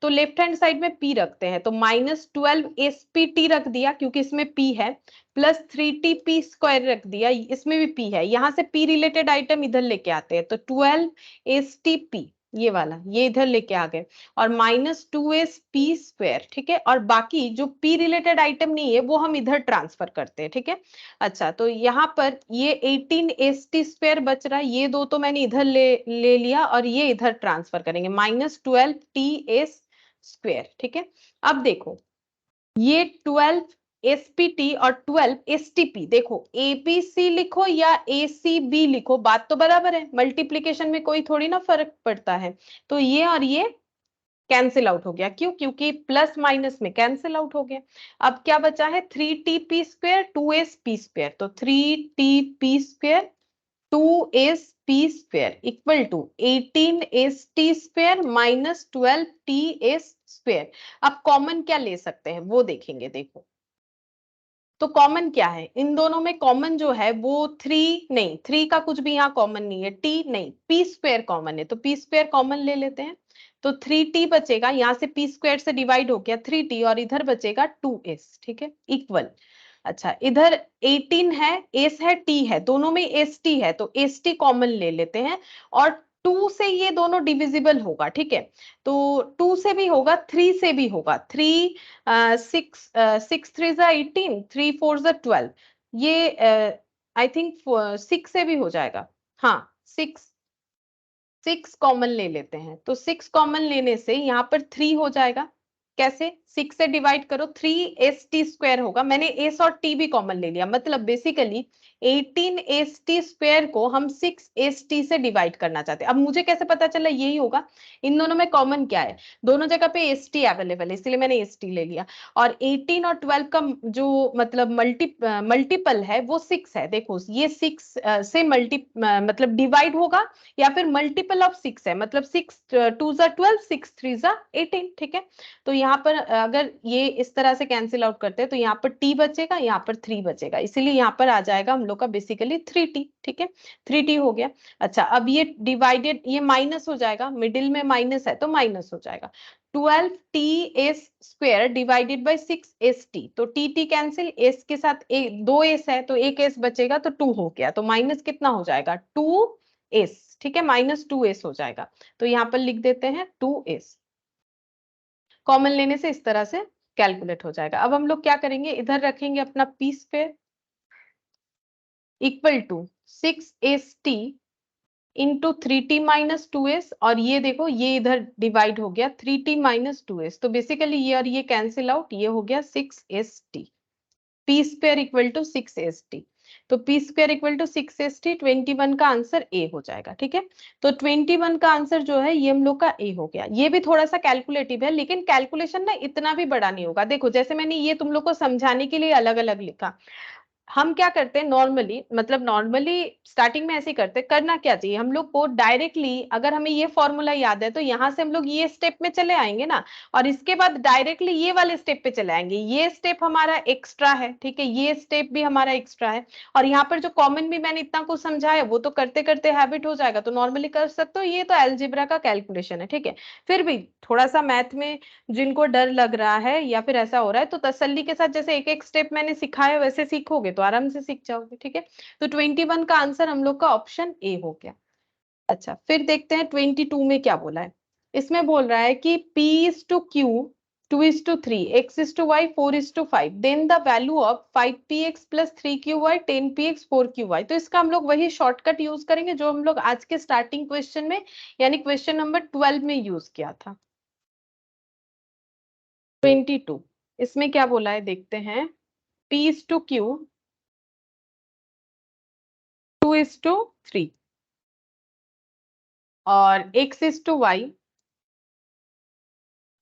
[SPEAKER 1] तो लेफ्ट हैंड साइड में पी रखते हैं, तो minus twelve S P T रख दिया क्योंकि इसमें पी है, plus three t p square रख दिया, इसमें भी पी है, यहाँ से पी रिलेटेड आइटम इधर लेके आते हैं, तो ट्वेल्व एस टी पी ये वाला ये इधर लेके आ गए, और minus two s p square, ठीक है। और बाकी जो पी रिलेटेड आइटम नहीं है वो हम इधर ट्रांसफर करते हैं, ठीक है। अच्छा, तो यहाँ पर ये 18 एस टी स्क्वायर बच रहा है, ये दो तो मैंने इधर ले लिया, और ये इधर ट्रांसफर करेंगे, minus twelve t s square, ठीक है। अब देखो ये 12 एसपीटी और 12 एसटीपी, देखो एबीसी लिखो या एसीबी लिखो, बात तो बराबर है, मल्टीप्लीकेशन में कोई थोड़ी ना फर्क पड़ता है। तो ये और ये कैंसिल आउट हो गया, क्यों, क्योंकि प्लस माइनस में कैंसिल आउट हो गया। अब क्या बचा है, three t p square two s p square, तो three t p square two s p square equal to eighteen s t square minus twelve t s square. अब common क्या ले सकते हैं वो देखेंगे, देखो तो कॉमन क्या है इन दोनों में? कॉमन जो है वो 3 नहीं, 3 का कुछ भी यहाँ कॉमन नहीं है, t नहीं, p स्क्वायर कॉमन है, तो p स्क्वायर कॉमन ले लेते हैं। तो 3t बचेगा, यहाँ से p स्क्वायर से डिवाइड हो गया 3t, और इधर बचेगा 2s, ठीक है, इक्वल। अच्छा, इधर 18 है, s है, t है, दोनों में st है, तो st कॉमन ले लेते हैं। और 2 से ये दोनों डिविजिबल होगा, ठीक है, तो 2 से भी होगा, 3 से भी होगा। 3 6 3 जा 18, 3 4 जा 12, ये आई थिंक 6 से भी हो जाएगा। हाँ, 6 कॉमन ले लेते हैं, तो 6 कॉमन लेने से यहाँ पर 3 हो जाएगा। कैसे? 6 से डिवाइड करो, 3st स्क्वायर होगा। मैंने s और t भी कॉमन ले लिया, मतलब बेसिकली 18st स्क्वायर को हम 6st से डिवाइड करना चाहते हैं। अब मुझे कैसे पता चला यही होगा? इन दोनों में कॉमन क्या है? दोनों जगह पे st अवेलेबल है, इसलिए मैंने st ले लिया। और 18 और 12 का जो मतलब मल्टीपल है वो 6 है। देखो, ये 6 से मतलब डिवाइड होगा, या फिर मल्टीपल ऑफ 6 है, मतलब 6 2 जा 12, 6 3 जा 18, ठीक है। तो यहाँ पर अगर ये इस तरह से कैंसिल आउट करते हैं तो यहाँ पर t बचेगा, यहाँ पर 3 बचेगा, इसीलिए यहाँ पर आ जाएगा हम लोग का बेसिकली 3t, ठीक है, 3t हो गया। अच्छा, अब ये डिवाइडेड, ये माइनस हो जाएगा, मिडिल में माइनस है तो माइनस हो जाएगा। 12ts square divided by 6st, तो टी कैंसिल, s के साथ दो s है तो एक s बचेगा, तो 2 हो गया, तो माइनस कितना हो जाएगा? 2s, ठीक है, -2s हो जाएगा। तो यहाँ पर लिख देते हैं 2s। कॉमन लेने से इस तरह से कैलकुलेट हो जाएगा। अब हम लोग क्या करेंगे, इधर रखेंगे अपना p square equal to 6st into 3t minus 2s, और ये देखो ये इधर डिवाइड हो गया 3t माइनस 2s, तो बेसिकली ये और ये कैंसिल आउट, ये हो गया 6st। p square equal to 6st, तो p square equal to 6st, 21 का आंसर ए हो जाएगा, ठीक है। तो 21 का आंसर जो है ये हम लोग का ए हो गया। ये भी थोड़ा सा कैलकुलेटिव है, लेकिन कैलकुलेशन ना इतना भी बड़ा नहीं होगा। देखो, जैसे मैंने ये तुम लोग को समझाने के लिए अलग अलग लिखा। हम क्या करते हैं नॉर्मली, मतलब नॉर्मली स्टार्टिंग में ऐसे ही करते हैं। करना क्या चाहिए हम लोग को, डायरेक्टली अगर हमें ये फॉर्मूला याद है तो यहाँ से हम लोग ये स्टेप में चले आएंगे ना, और इसके बाद डायरेक्टली ये वाले स्टेप पे चले आएंगे। ये स्टेप हमारा एक्स्ट्रा है, ठीक है, ये स्टेप भी हमारा एक्स्ट्रा है। और यहाँ पर जो कॉमन भी मैंने इतना कुछ समझाया वो तो करते करते हैबिट हो जाएगा, तो नॉर्मली कर सकते हो। ये तो अलजेब्रा का कैलकुलेशन है, ठीक है। फिर भी थोड़ा सा मैथ में जिनको डर लग रहा है या फिर ऐसा हो रहा है, तो तसल्ली के साथ जैसे एक एक स्टेप मैंने सिखाया वैसे सीखोगे तो आराम से सीख जाओगे, ठीक है। तो 21 का आंसर हम लोग का ऑप्शन ए हो गया। अच्छा, फिर देखते हैं 22 में क्या बोला है। इसमें बोल रहा है कि p is to q, 2 is to 3, x is to y, 4 is to 5, then the value of 5px plus 3qy, 10px, 4qy। तो इसका हम लोग वही शॉर्टकट यूज करेंगे जो हम लोग आज के स्टार्टिंग क्वेश्चन में यानी क्वेश्चन नंबर 12 में यूज किया था। 22, इसमें क्या बोला है देखते हैं। p is to q, 2 is to 3 और x is to y,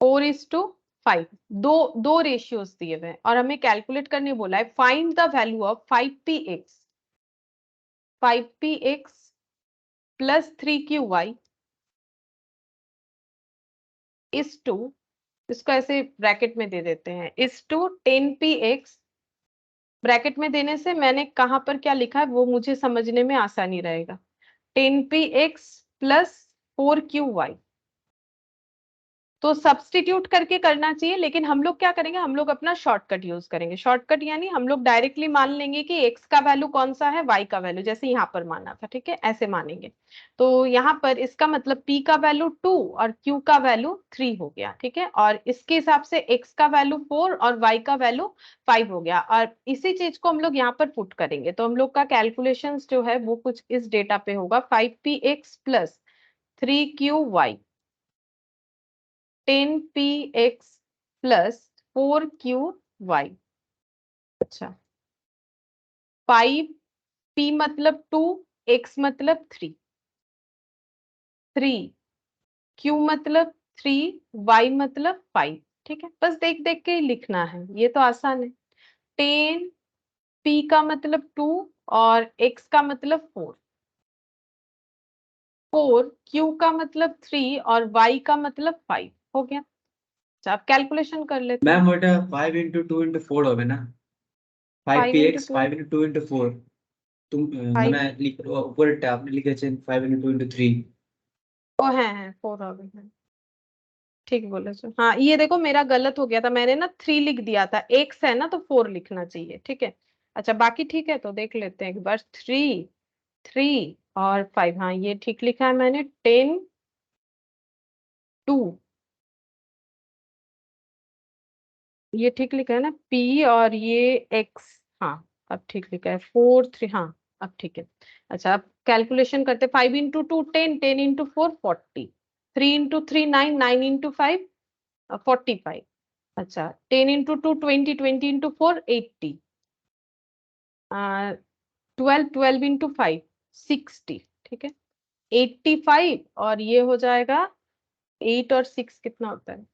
[SPEAKER 1] 4 is to 5। दो दो रेशियोज दिए हुए हैं और हमें कैलकुलेट करने बोला है। Find the value of 5px, 5px plus 3qy is two, इसको ऐसे ब्रैकेट में दे देते हैं, इज टू 10px। ब्रैकेट में देने से मैंने कहां पर क्या लिखा है वो मुझे समझने में आसानी रहेगा। 10px प्लस 4qy, तो सब्स्टिट्यूट करके करना चाहिए, लेकिन हम लोग क्या करेंगे, हम लोग अपना शॉर्टकट यूज करेंगे। शॉर्टकट यानी हम लोग डायरेक्टली मान लेंगे कि x का वैल्यू कौन सा है, y का वैल्यू, जैसे यहाँ पर माना था, ठीक है, ऐसे मानेंगे। तो यहाँ पर इसका मतलब p का वैल्यू 2 और q का वैल्यू 3 हो गया, ठीक है, और इसके हिसाब से x का वैल्यू 4 और y का वैल्यू 5 हो गया, और इसी चीज को हम लोग यहाँ पर पुट करेंगे। तो हम लोग का कैलकुलेशन जो है वो कुछ इस डेटा पे होगा, 5px plus 3qy, 10px plus 4qy। अच्छा, 5p मतलब 2, x मतलब 3, 3q मतलब 3, y मतलब 5, ठीक है। बस देख देख के ही लिखना है, ये तो आसान है। 10p का मतलब 2 और x का मतलब 4, 4q का मतलब 3 और y का मतलब 5 हो गया। अच्छा, आप कैलकुलेशन कर लेते हैं।
[SPEAKER 2] मैम ওটা 5 into 2 into 4 হবে না? 5px 5 into 2 into 4 तुम
[SPEAKER 1] फाइव,
[SPEAKER 2] मैंने लिख ऊपर आपने लिखा है 5 into 2 into 3
[SPEAKER 1] ओ है 4 हो गए हैं। ठीक बोले सो, हाँ ये देखो मेरा गलत हो गया था, मैंने ना 3 लिख दिया था, एक्स है ना तो 4 लिखना चाहिए, ठीक है। अच्छा बाकी ठीक है, तो देख लेते हैं एक बार। 3, 3 और 5, हाँ ये ठीक लिखा है मैंने। 10, 2, ये ठीक लिखा है ना, पी और ये एक्स, हाँ अब ठीक लिखा है। 4, 3, हाँ अब ठीक है। अच्छा अब कैलकुलेशन करते, 5 into 2 10, 10 into 4 40, 3 into 3 9, 9 into 5 45। अच्छा 10 into 2 20, 20 into 4 80, 12, 12 into 5 60, ठीक है। 85 और ये हो जाएगा 8 और 6 कितना होता है,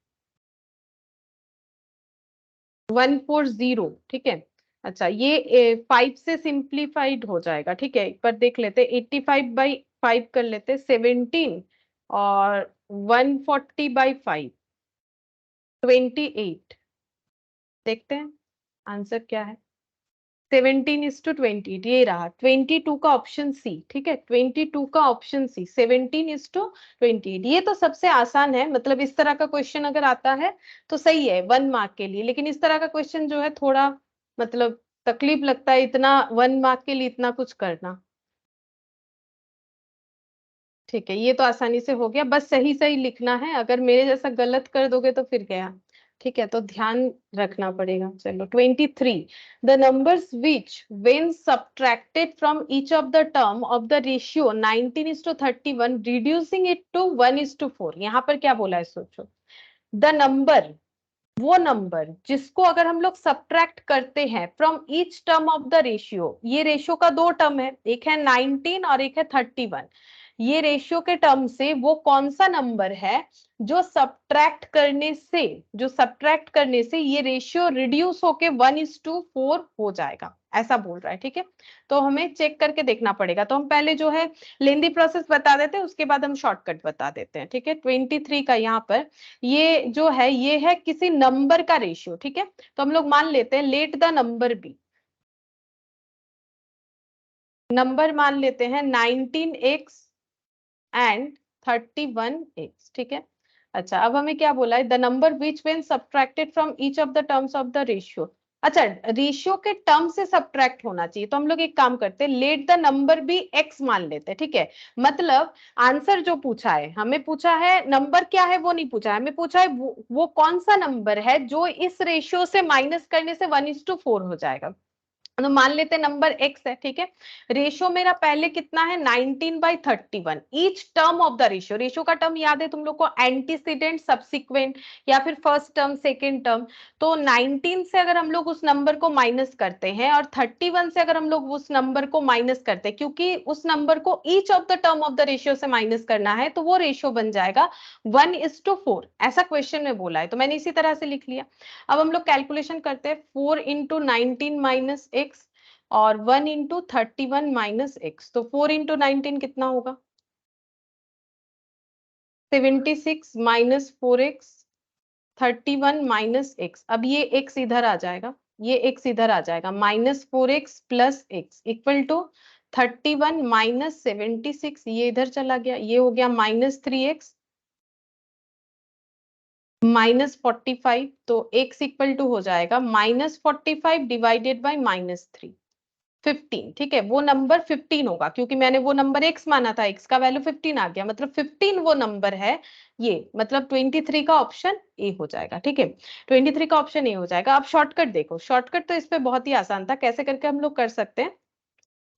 [SPEAKER 1] 140, ठीक है। अच्छा ये 5 से सिंप्लीफाइड हो जाएगा, ठीक है। एक बार देख लेते, 85/5 कर लेते, 17 और 140/5 28। देखते हैं आंसर क्या है। 17:20, ये रहा 22 का ऑप्शन सी, ठीक है। 22 का ऑप्शन सी, 17:28। ये तो सबसे आसान है, मतलब इस तरह का क्वेश्चन अगर आता है तो सही है 1 मार्क के लिए, लेकिन इस तरह का क्वेश्चन जो है थोड़ा मतलब तकलीफ लगता है, इतना 1 मार्क के लिए इतना कुछ करना। ठीक है, ये तो आसानी से हो गया, बस सही सही लिखना है, अगर मेरे जैसा गलत कर दोगे तो फिर गया। ठीक है, तो ध्यान रखना पड़ेगा। चलो 23, the numbers which when subtracted from each of the term of the ratio 19:31 reducing it to 1:4। यहाँ पर क्या बोला है सोचो। द नंबर, वो नंबर जिसको अगर हम लोग सब्ट्रैक्ट करते हैं from each term of the ratio, ये रेशियो का दो टर्म है, एक है 19 और एक है 31। ये रेशियो के टर्म से वो कौन सा नंबर है जो सब्ट्रैक्ट करने से ये रेशियो रिड्यूस होके 1:4 हो जाएगा, ऐसा बोल रहा है, ठीक है। तो हमें चेक करके देखना पड़ेगा, तो हम पहले जो है लेंदी प्रोसेस बता देते हैं, उसके बाद हम शॉर्टकट बता देते हैं, ठीक है। 23 का यहाँ पर ये जो है, ये है किसी नंबर का रेशियो, ठीक है। तो हम लोग मान लेते हैं let the number B, number मान लेते हैं 19x एंड 31x, ठीक है। अच्छा अब हमें क्या बोला है, the number which when subtracted from each of the terms of the ratio. अच्छा रेशियो के टर्म से सब्ट्रैक्ट होना चाहिए, तो हम लोग एक काम करते हैं, let the number B x मान लेते हैं, ठीक है। मतलब आंसर जो पूछा है, हमें पूछा है नंबर क्या है, वो नहीं पूछा है, हमें पूछा है वो कौन सा नंबर है जो इस रेशियो से माइनस करने से 1:4 हो जाएगा। तो मान लेते हैं नंबर x है, ठीक है। रेशियो मेरा पहले कितना है 19/31, each term of the ratio, ratio का टर्म याद है तुम लोग को, एंटीसीडेंट, सब्सिक्वेंट या फिर फर्स्ट टर्म सेकेंड टर्म। तो 19 से अगर हम लोग उस नंबर को माइनस करते हैं और 31 से अगर हम लोग उस नंबर को माइनस करते हैं, क्योंकि उस नंबर को each of the term of the ratio से माइनस करना है, तो वो रेशियो बन जाएगा 1:4, ऐसा क्वेश्चन में बोला है, तो मैंने इसी तरह से लिख लिया। अब हम लोग कैलकुलेशन करते हैं, 4 into 19 माइनस एक्स और 1 into 31 माइनस एक्स, तो 4 into 19 कितना होगा, 76 माइनस 4x, 31 माइनस एक्स। अब ये x इधर आ जाएगा, ये x इधर आ जाएगा, -4x plus x equal to 31 minus 76, ये इधर चला गया, ये हो गया -3x -45, तो x इक्वल टू हो जाएगा -45 डिवाइडेड बाई -3, 15, ठीक है। वो नंबर 15 होगा, क्योंकि मैंने वो नंबर x माना था, x का वैल्यू 15 आ गया, मतलब 15 वो नंबर है ये, मतलब 23 का ऑप्शन ए हो जाएगा, ठीक है। 23 का ऑप्शन ए हो जाएगा। अब शॉर्टकट देखो, शॉर्टकट तो इस पे बहुत ही आसान था, कैसे करके हम लोग कर सकते हैं।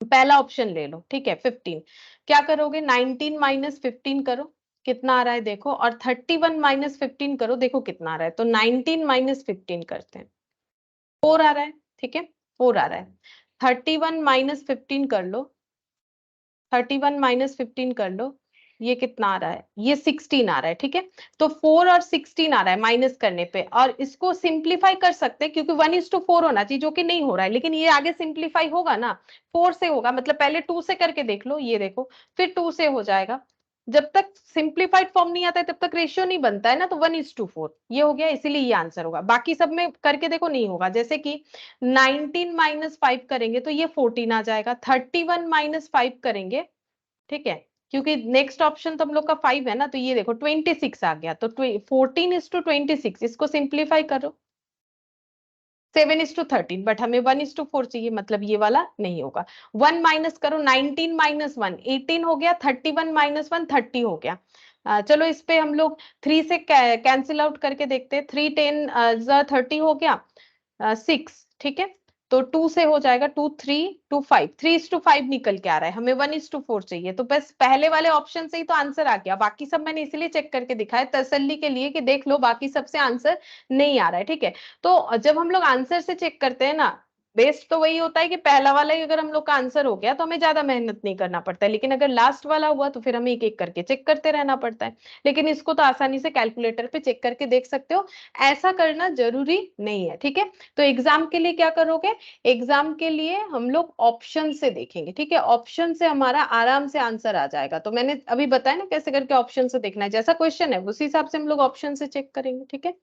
[SPEAKER 1] पहला ऑप्शन ले लो, ठीक है 15, क्या करोगे 19 माइनस 15 करो, कितना आ रहा है देखो, और 31 माइनस 15 करो, देखो कितना आ रहा है, तो 19 माइनस 15 करते हैं, 4 आ रहा है, ठीक है 4 आ रहा है। 31 माइनस 15 कर लो, 31 माइनस 15 कर लो, ये कितना आ रहा है, ये 16 आ रहा है, ठीक है। तो 4 और 16 आ रहा है माइनस करने पे, और इसको सिंप्लीफाई कर सकते हैं, क्योंकि 1:4 होना चाहिए, जो कि नहीं हो रहा है, लेकिन ये आगे सिंप्लीफाई होगा ना, 4 से होगा, मतलब पहले 2 से करके देख लो, ये देखो फिर 2 से हो जाएगा, जब तक सिंप्लीफाइड फॉर्म नहीं आता है तब तक रेशियो नहीं बनता है ना, तो 1:4 ये हो गया, इसीलिए ये आंसर होगा। बाकी सब में करके देखो नहीं होगा, जैसे कि 19 माइनस 5 करेंगे तो ये 14 आ जाएगा, 31 माइनस 5 करेंगे, ठीक है, क्योंकि नेक्स्ट ऑप्शन तो हम लोग का 5 है ना, तो ये देखो 26 आ गया, तो 14:26, इसको सिंप्लीफाई करो 7:13, बट हमें 1:4 चाहिए, मतलब ये वाला नहीं होगा। 1 माइनस करो, 19 माइनस 1 18 हो गया, 31 माइनस 1 30 हो गया। चलो इस पे हम लोग 3 से कैंसिल आउट करके देखते हैं, 3 10 30 हो गया, 6, ठीक है, तो 2 से हो जाएगा 2 3 2 5, 3:5 निकल के आ रहा है, हमें 1:4 चाहिए, तो बस पहले वाले ऑप्शन से ही तो आंसर आ गया। बाकी सब मैंने इसलिए चेक करके दिखाया तसल्ली के लिए कि देख लो बाकी सबसे आंसर नहीं आ रहा है, ठीक है। तो जब हम लोग आंसर से चेक करते हैं ना, बेस्ट तो वही होता है कि पहला वाला ही अगर हम लोग का आंसर हो गया तो हमें ज्यादा मेहनत नहीं करना पड़ता है, लेकिन अगर लास्ट वाला हुआ तो फिर हमें एक एक करके चेक करते रहना पड़ता है। लेकिन इसको तो आसानी से कैलकुलेटर पे चेक करके देख सकते हो, ऐसा करना जरूरी नहीं है, ठीक है। तो एग्जाम के लिए क्या करोगे, एग्जाम के लिए हम लोग ऑप्शन से देखेंगे, ठीक है, ऑप्शन से हमारा आराम से आंसर आ जाएगा। तो मैंने अभी बताया ना कैसे करके ऑप्शन से देखना है, जैसा क्वेश्चन है उसी हिसाब से हम लोग ऑप्शन से चेक करेंगे, ठीक है।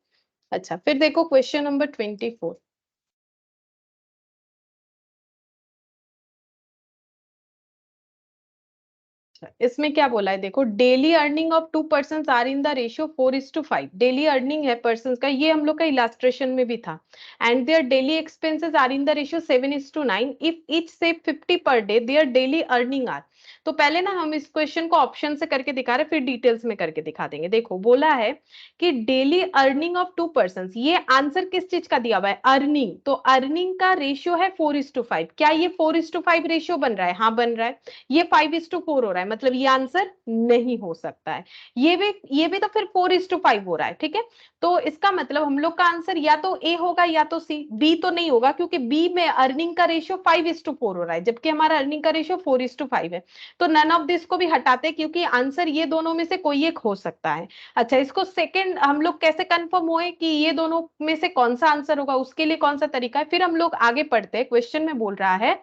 [SPEAKER 1] अच्छा, फिर देखो क्वेश्चन नंबर 24। इसमें क्या बोला है, देखो daily earning of 2 person are in the ratio 4:5, daily earning है पर्सन का, ये हम लोग का इलास्ट्रेशन में भी था, and their daily expenses are in the ratio 7:9, if each save 50 per day their daily earning are. तो पहले ना हम इस क्वेश्चन को ऑप्शन से करके दिखा रहे, फिर डिटेल्स में करके दिखा देंगे। देखो बोला है कि डेली अर्निंग ऑफ 2 पर्सन, ये आंसर किस चीज का दिया हुआ है, अर्निंग, तो अर्निंग का रेशियो है 4:5, क्या ये 4:5 रेशियो बन रहा है, हाँ बन रहा है। ये 5:4 हो रहा है, मतलब ये आंसर नहीं हो सकता है। ये भी तो फिर 4:5 हो रहा है, ठीक है। तो इसका मतलब हम लोग का आंसर या तो ए होगा या तो सी, बी तो नहीं होगा, क्योंकि बी में अर्निंग का रेशियो 5:4 हो रहा है, जबकि हमारा अर्निंग का रेशियो 4:5 है। तो नन ऑफ दिस को भी हटाते, क्योंकि आंसर ये दोनों में से कोई एक हो सकता है। अच्छा, इसको सेकंड हम लोग कैसे कंफर्म हुए कि ये दोनों में से कौन सा आंसर होगा, उसके लिए कौन सा तरीका है, फिर हम लोग आगे पढ़ते हैं। क्वेश्चन में बोल रहा है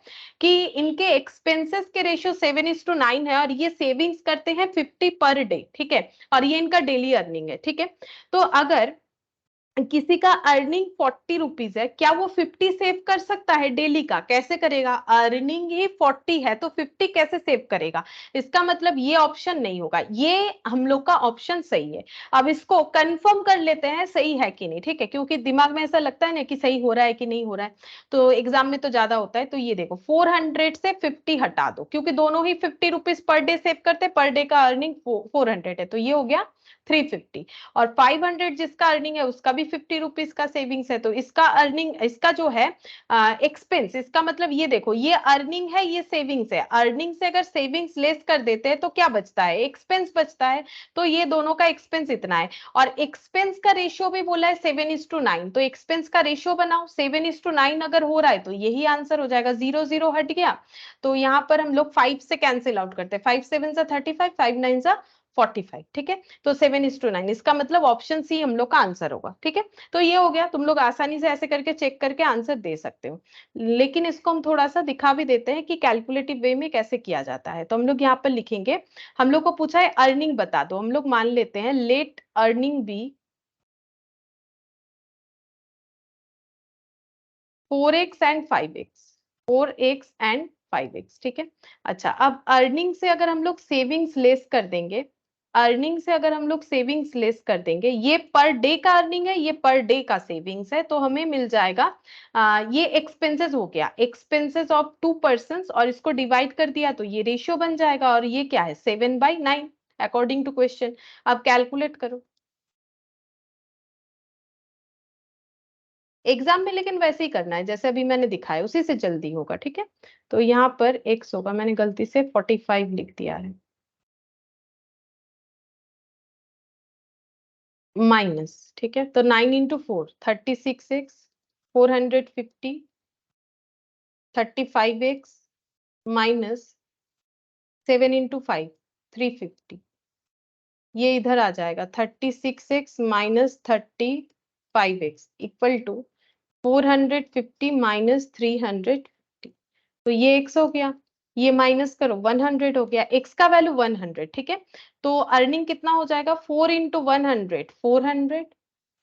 [SPEAKER 1] कि इनके एक्सपेंसेस के रेशियो 7:9 है, और ये सेविंग्स करते हैं 50 पर डे, ठीक है, और ये इनका डेली अर्निंग है, ठीक है। तो अगर किसी का अर्निंग 40 रुपीज है, क्या वो 50 सेव कर सकता है डेली का, कैसे करेगा, अर्निंग ही 40 है तो 50 कैसे सेव करेगा, इसका मतलब ये ऑप्शन नहीं होगा, ये हम लोग का ऑप्शन सही है। अब इसको कंफर्म कर लेते हैं सही है कि नहीं, ठीक है, क्योंकि दिमाग में ऐसा लगता है ना कि सही हो रहा है कि नहीं हो रहा है, तो एग्जाम में तो ज्यादा होता है। तो ये देखो 400 से 50 हटा दो, क्योंकि दोनों ही 50 रुपीज पर डे सेव करते, पर डे का अर्निंग 400 है, तो ये हो गया 350, और 500 जिसका अर्निंग है उसका भी 50 रुपीज का सेविंग्स है, तो इसका अर्निंग, इसका जो है एक्सपेंस, इसका मतलब ये देखो ये अर्निंग है ये सेविंग्स है, अर्निंग से अगर सेविंग्स लेस कर देते हैं तो क्या बचता है, एक्सपेंस बचता है, तो ये दोनों का एक्सपेंस इतना है, और एक्सपेंस का रेशियो भी बोला है 7:9, तो एक्सपेंस का रेशियो बनाओ, 7:9 अगर हो रहा है तो यही आंसर हो जाएगा, 0 0 हट गया, तो यहाँ पर हम लोग 5 से कैंसिल आउट करते हैं, 5 7 35, 5 9 45, ठीक है, तो 7:9, इसका मतलब ऑप्शन सी हम लोग का आंसर होगा, ठीक है। तो ये हो गया, तुम लोग आसानी से ऐसे करके चेक करके आंसर दे सकते हो, लेकिन इसको हम थोड़ा सा दिखा भी देते हैं कि कैलकुलेटिव वे में कैसे किया जाता है। तो हम लोग यहाँ पर लिखेंगे, हम लोग को पूछा है अर्निंग बता दो, हम लोग मान लेते हैं let earning be 4x and 5x, 4x and 5x, ठीक है। अच्छा, अब अर्निंग से अगर हम लोग सेविंग्स लेस कर देंगे, अर्निंग से अगर हम लोग सेविंग्स लेस कर देंगे, ये पर डे का अर्निंग है, ये पर डे का सेविंग्स है, तो हमें मिल जाएगा ये एक्सपेंसेस हो गया, एक्सपेंसेस ऑफ 2 पर्सन, और इसको डिवाइड कर दिया तो ये रेशियो बन जाएगा, और ये क्या है 7/9 अकॉर्डिंग टू क्वेश्चन। अब कैलकुलेट करो एग्जाम में, लेकिन वैसे ही करना है जैसे अभी मैंने दिखाया, उसी से जल्दी होगा, ठीक है। तो यहाँ पर एक्स होगा, मैंने गलती से 45 लिख दिया है, माइनस, ठीक है, तो 9 × 4 36x, 450, 35x, माइनस 7 × 5 350, ये इधर आ जाएगा 36x minus 35x equal to 450 minus 350, तो ये x हो गया, ये माइनस करो 100 हो गया, x का वैल्यू 100, ठीक है। तो अर्निंग कितना हो जाएगा 4 इंटू 100 400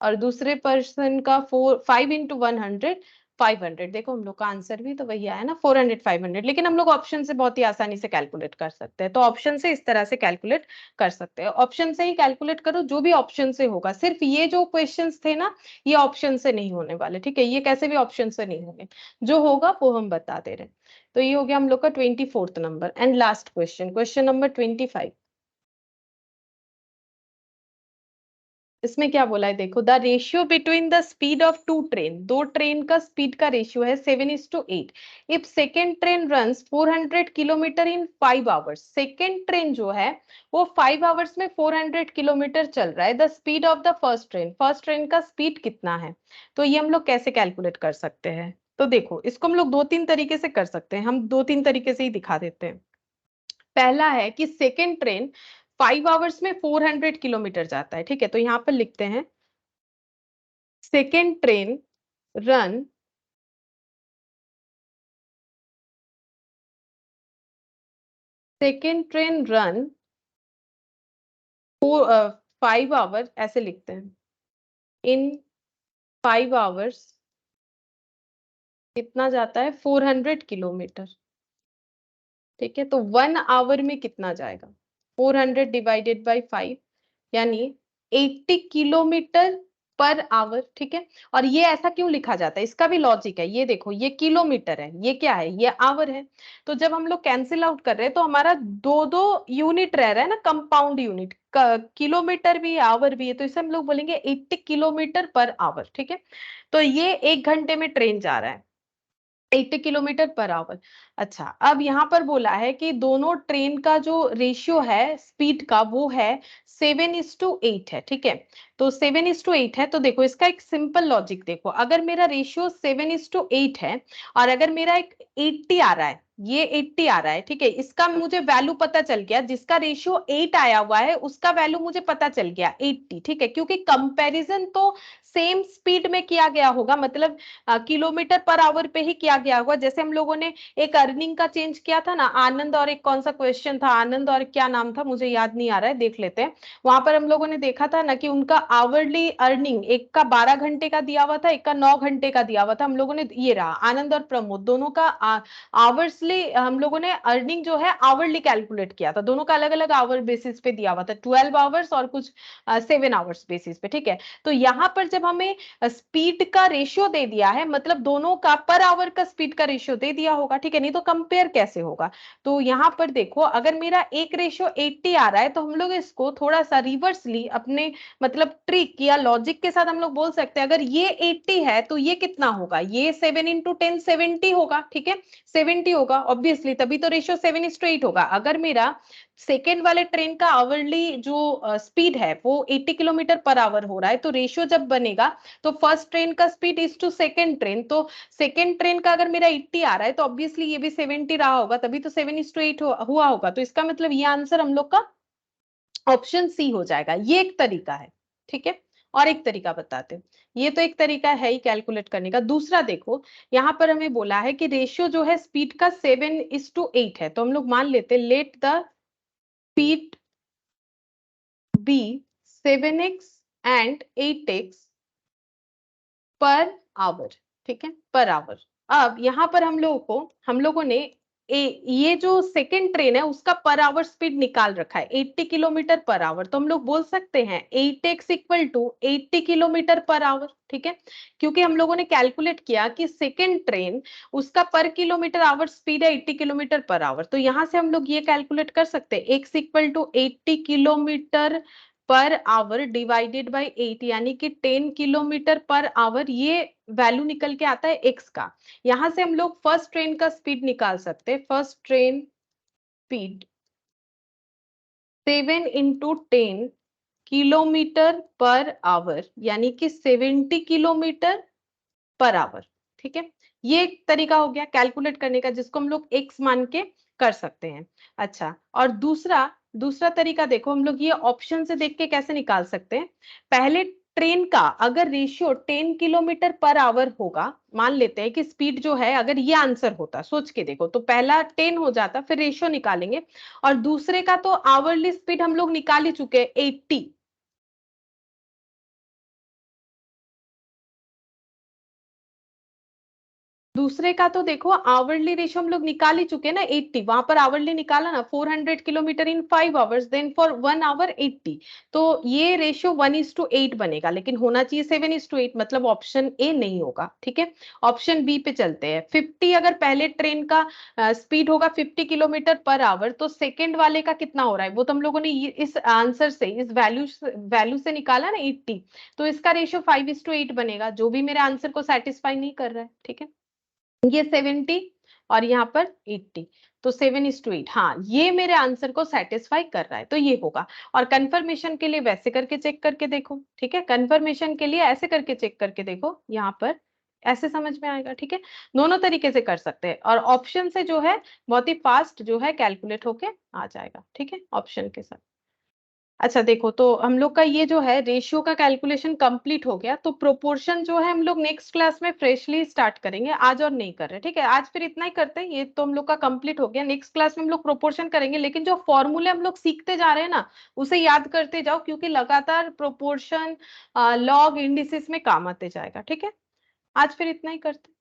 [SPEAKER 1] और दूसरे पर्सन का 5 इंटू 100 500। देखो हम लोग का आंसर भी तो वही आया ना 400 500, लेकिन हम लोग ऑप्शन से बहुत ही आसानी से कैलकुलेट कर सकते हैं। तो ऑप्शन से इस तरह से कैलकुलेट कर सकते हैं, ऑप्शन से ही कैलकुलेट करो, जो भी ऑप्शन से होगा। सिर्फ ये जो क्वेश्चंस थे ना, ये ऑप्शन से नहीं होने वाले, ठीक है, ये कैसे भी ऑप्शन से नहीं होंगे, जो होगा वो हम बता दे रहे हैं। तो ये हो गया हम लोग का 24th number. And last question, question number 25। इसमें क्या बोला है देखो, the ratio between the speed of two train, दो ट्रेन का स्पीड का रेशियो है 7:8। If second train runs 400 kilometre in 5 hours, second train जो है वो 5 आवर्स में 400 किलोमीटर चल रहा है, the speed of the first train का स्पीड कितना है? तो ये हम लोग कैसे कैलकुलेट कर सकते हैं? तो देखो इसको हम लोग 2-3 तरीके से कर सकते हैं, हम 2-3 तरीके से ही दिखा देते हैं। पहला है कि सेकेंड ट्रेन 5 आवर्स में 400 किलोमीटर जाता है, ठीक है, तो यहां पर लिखते हैं second train run second train run 5 hour, ऐसे लिखते हैं, इन 5 आवर्स कितना जाता है 400 किलोमीटर, ठीक है। तो 1 आवर में कितना जाएगा 400 डिवाइडेड बाई 5, यानी 80 किलोमीटर पर आवर, ठीक है। और ये ऐसा क्यों लिखा जाता है, इसका भी लॉजिक है, ये देखो ये किलोमीटर है, ये क्या है, ये आवर है। तो जब हम लोग कैंसिल आउट कर रहे हैं तो हमारा दो दो यूनिट रह रहा है ना, कंपाउंड यूनिट, किलोमीटर भी है आवर भी है, तो इसे हम लोग बोलेंगे 80 किलोमीटर पर आवर, ठीक है। तो ये 1 घंटे में ट्रेन जा रहा है 80 किलोमीटर पर आवर। अच्छा, अब यहां पर बोला है कि दोनों ट्रेन का जो रेशियो है स्पीड का वो है 7:8 है, ठीक है। तो 7:8 है, तो देखो इसका एक सिंपल लॉजिक देखो, अगर मेरा रेशियो 7:8 है और अगर मेरा एक 80 आ रहा है, ये 80 आ रहा है, ठीक है, इसका मुझे वैल्यू पता चल गया, जिसका रेशियो 8 आया हुआ है उसका वैल्यू मुझे पता चल गया 80, ठीक है, क्योंकि कंपैरिजन तो सेम स्पीड में किया गया होगा, मतलब किलोमीटर पर आवर पे ही किया गया होगा। जैसे हम लोगों ने एक अर्निंग का चेंज किया था ना, आनंद और एक कौन सा क्वेश्चन था, आनंद और क्या नाम था मुझे याद नहीं आ रहा है, देख लेते हैं। वहां पर हम लोगों ने देखा था ना कि उनका आवरली अर्निंग एक का 12 घंटे का दिया हुआ था, एक का 9 घंटे का दिया हुआ था। हम लोगों ने ये रहा आनंद और प्रमोद दोनों का आवर्सली हम लोगों ने अर्निंग जो है आवरली कैलकुलेट किया था, दोनों का अलग अलग आवर बेसिस पे दिया हुआ था, 12 आवर्स और कुछ 7 आवर्स बेसिस पे, ठीक है। तो यहाँ पर जब हमें स्पीड का रेशियो दे दिया है, मतलब दोनों का पर आवर का स्पीड का रेशियो दे दिया होगा, ठीक है, नहीं तो कंपेयर कैसे होगा। तो यहां पर देखो अगर मेरा एक रेशियो 80 आ रहा है तो हम लोग इसको थोड़ा सा रिवर्सली अपने मतलब ट्रिक या लॉजिक के साथ हम लोग बोल सकते हैं, अगर ये 80 है तो ये कितना होगा, ये 7 इंटू 10 70 होगा, ठीक है, 70 होगा ऑब्वियसली, तभी तो रेशियो 7:8 होगा। अगर मेरा सेकेंड वाले ट्रेन का आवरली जो स्पीड है वो 80 किलोमीटर पर आवर हो रहा है, तो रेशियो जब बनेगा तो फर्स्ट ट्रेन का speed is to second train, तो सेकेंड ट्रेन का अगर मेरा 80 आ रहा है तो ऑब्वियसली ये भी 70 रहा होगा, तभी तो 7:8 हुआ होगा। तो इसका मतलब ये आंसर हम लोग का ऑप्शन सी हो जाएगा, ये एक तरीका है, ठीक है। और एक तरीका बताते हैं, ये तो एक तरीका है ही कैलकुलेट करने का। दूसरा देखो, यहां पर हमें बोला है कि रेशियो जो है स्पीड का 7:8 है, तो हम लोग मान लेते let the speed be 7x and 8x per hour, ठीक है, पर आवर। अब यहां पर हम लोगों ने ये जो सेकेंड ट्रेन है उसका पर आवर स्पीड निकाल रखा है 80 किलोमीटर पर आवर, तो हम लोग बोल सकते हैं 8x equal to 80 kilometre per hour, ठीक है। क्योंकि हम लोगों ने कैलकुलेट किया कि सेकेंड ट्रेन उसका पर किलोमीटर आवर स्पीड है 80 किलोमीटर पर आवर, तो यहां से हम लोग ये कैलकुलेट कर सकते हैं x equal to 80 kilometre per hour divided by 8, यानी कि 10 किलोमीटर पर आवर, ये वैल्यू निकल के आता है एक्स का। यहां से हम लोग फर्स्ट ट्रेन का स्पीड निकाल सकते हैं, first train speed 7 into 10 kilometre per our, यानी कि 70 किलोमीटर पर आवर, ठीक है। ये एक तरीका हो गया कैलकुलेट करने का, जिसको हम लोग एक्स मान के कर सकते हैं। अच्छा, और दूसरा दूसरा तरीका देखो, हम लोग ये ऑप्शन से देख के कैसे निकाल सकते हैं। पहले ट्रेन का अगर रेशियो 10 किलोमीटर पर आवर होगा, मान लेते हैं कि स्पीड जो है, अगर ये आंसर होता, सोच के देखो, तो पहला 10 हो जाता, फिर रेशियो निकालेंगे, और दूसरे का तो आवरली स्पीड हम लोग निकाल ही चुके हैं 80। दूसरे का तो देखो आवरली रेशियो हम लोग निकाल ही चुके ना 80, वहां पर आवरली निकाला ना, 400 kilometre in 5 hours, then for 1 hour 80। तो ये रेशियो 1:8 बनेगा, लेकिन होना चाहिए 7:8, मतलब ऑप्शन ए नहीं होगा। ठीक है, ऑप्शन बी पे चलते हैं। 50 अगर पहले ट्रेन का स्पीड होगा 50 किलोमीटर पर आवर, तो सेकेंड वाले का कितना हो रहा है वो तो हम लोगों ने इस आंसर से, इस वैल्यू से निकाला ना 80, तो इसका रेशियो 5:8 बनेगा, जो भी मेरे आंसर को सेटिस्फाई नहीं कर रहा है। ठीक है, ये 70 और यहाँ पर 80, तो 7:8, हाँ ये मेरे आंसर को सेटिस्फाई कर रहा है, तो ये होगा। और कंफर्मेशन के लिए वैसे करके चेक करके देखो। ठीक है, कंफर्मेशन के लिए ऐसे करके चेक करके देखो, यहाँ पर ऐसे समझ में आएगा। ठीक है, दोनों तरीके से कर सकते हैं, और ऑप्शन से जो है बहुत ही फास्ट जो है कैलकुलेट होके आ जाएगा। ठीक है, ऑप्शन के साथ। अच्छा देखो, तो हम लोग का ये जो है रेशियो का कैलकुलेशन कंप्लीट हो गया, तो प्रोपोर्शन जो है हम लोग नेक्स्ट क्लास में फ्रेशली स्टार्ट करेंगे, आज और नहीं कर रहे। ठीक है, आज फिर इतना ही करते हैं, ये तो हम लोग का कंप्लीट हो गया। नेक्स्ट क्लास में हम लोग प्रोपोर्शन करेंगे, लेकिन जो फॉर्मूले हम लोग सीखते जा रहे हैं ना, उसे याद करते जाओ, क्योंकि लगातार प्रोपोर्शन, लॉग, इंडिसेस में काम आते जाएगा। ठीक है, आज फिर इतना ही करते हैं।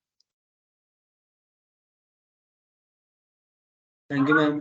[SPEAKER 2] Thank you ma'am.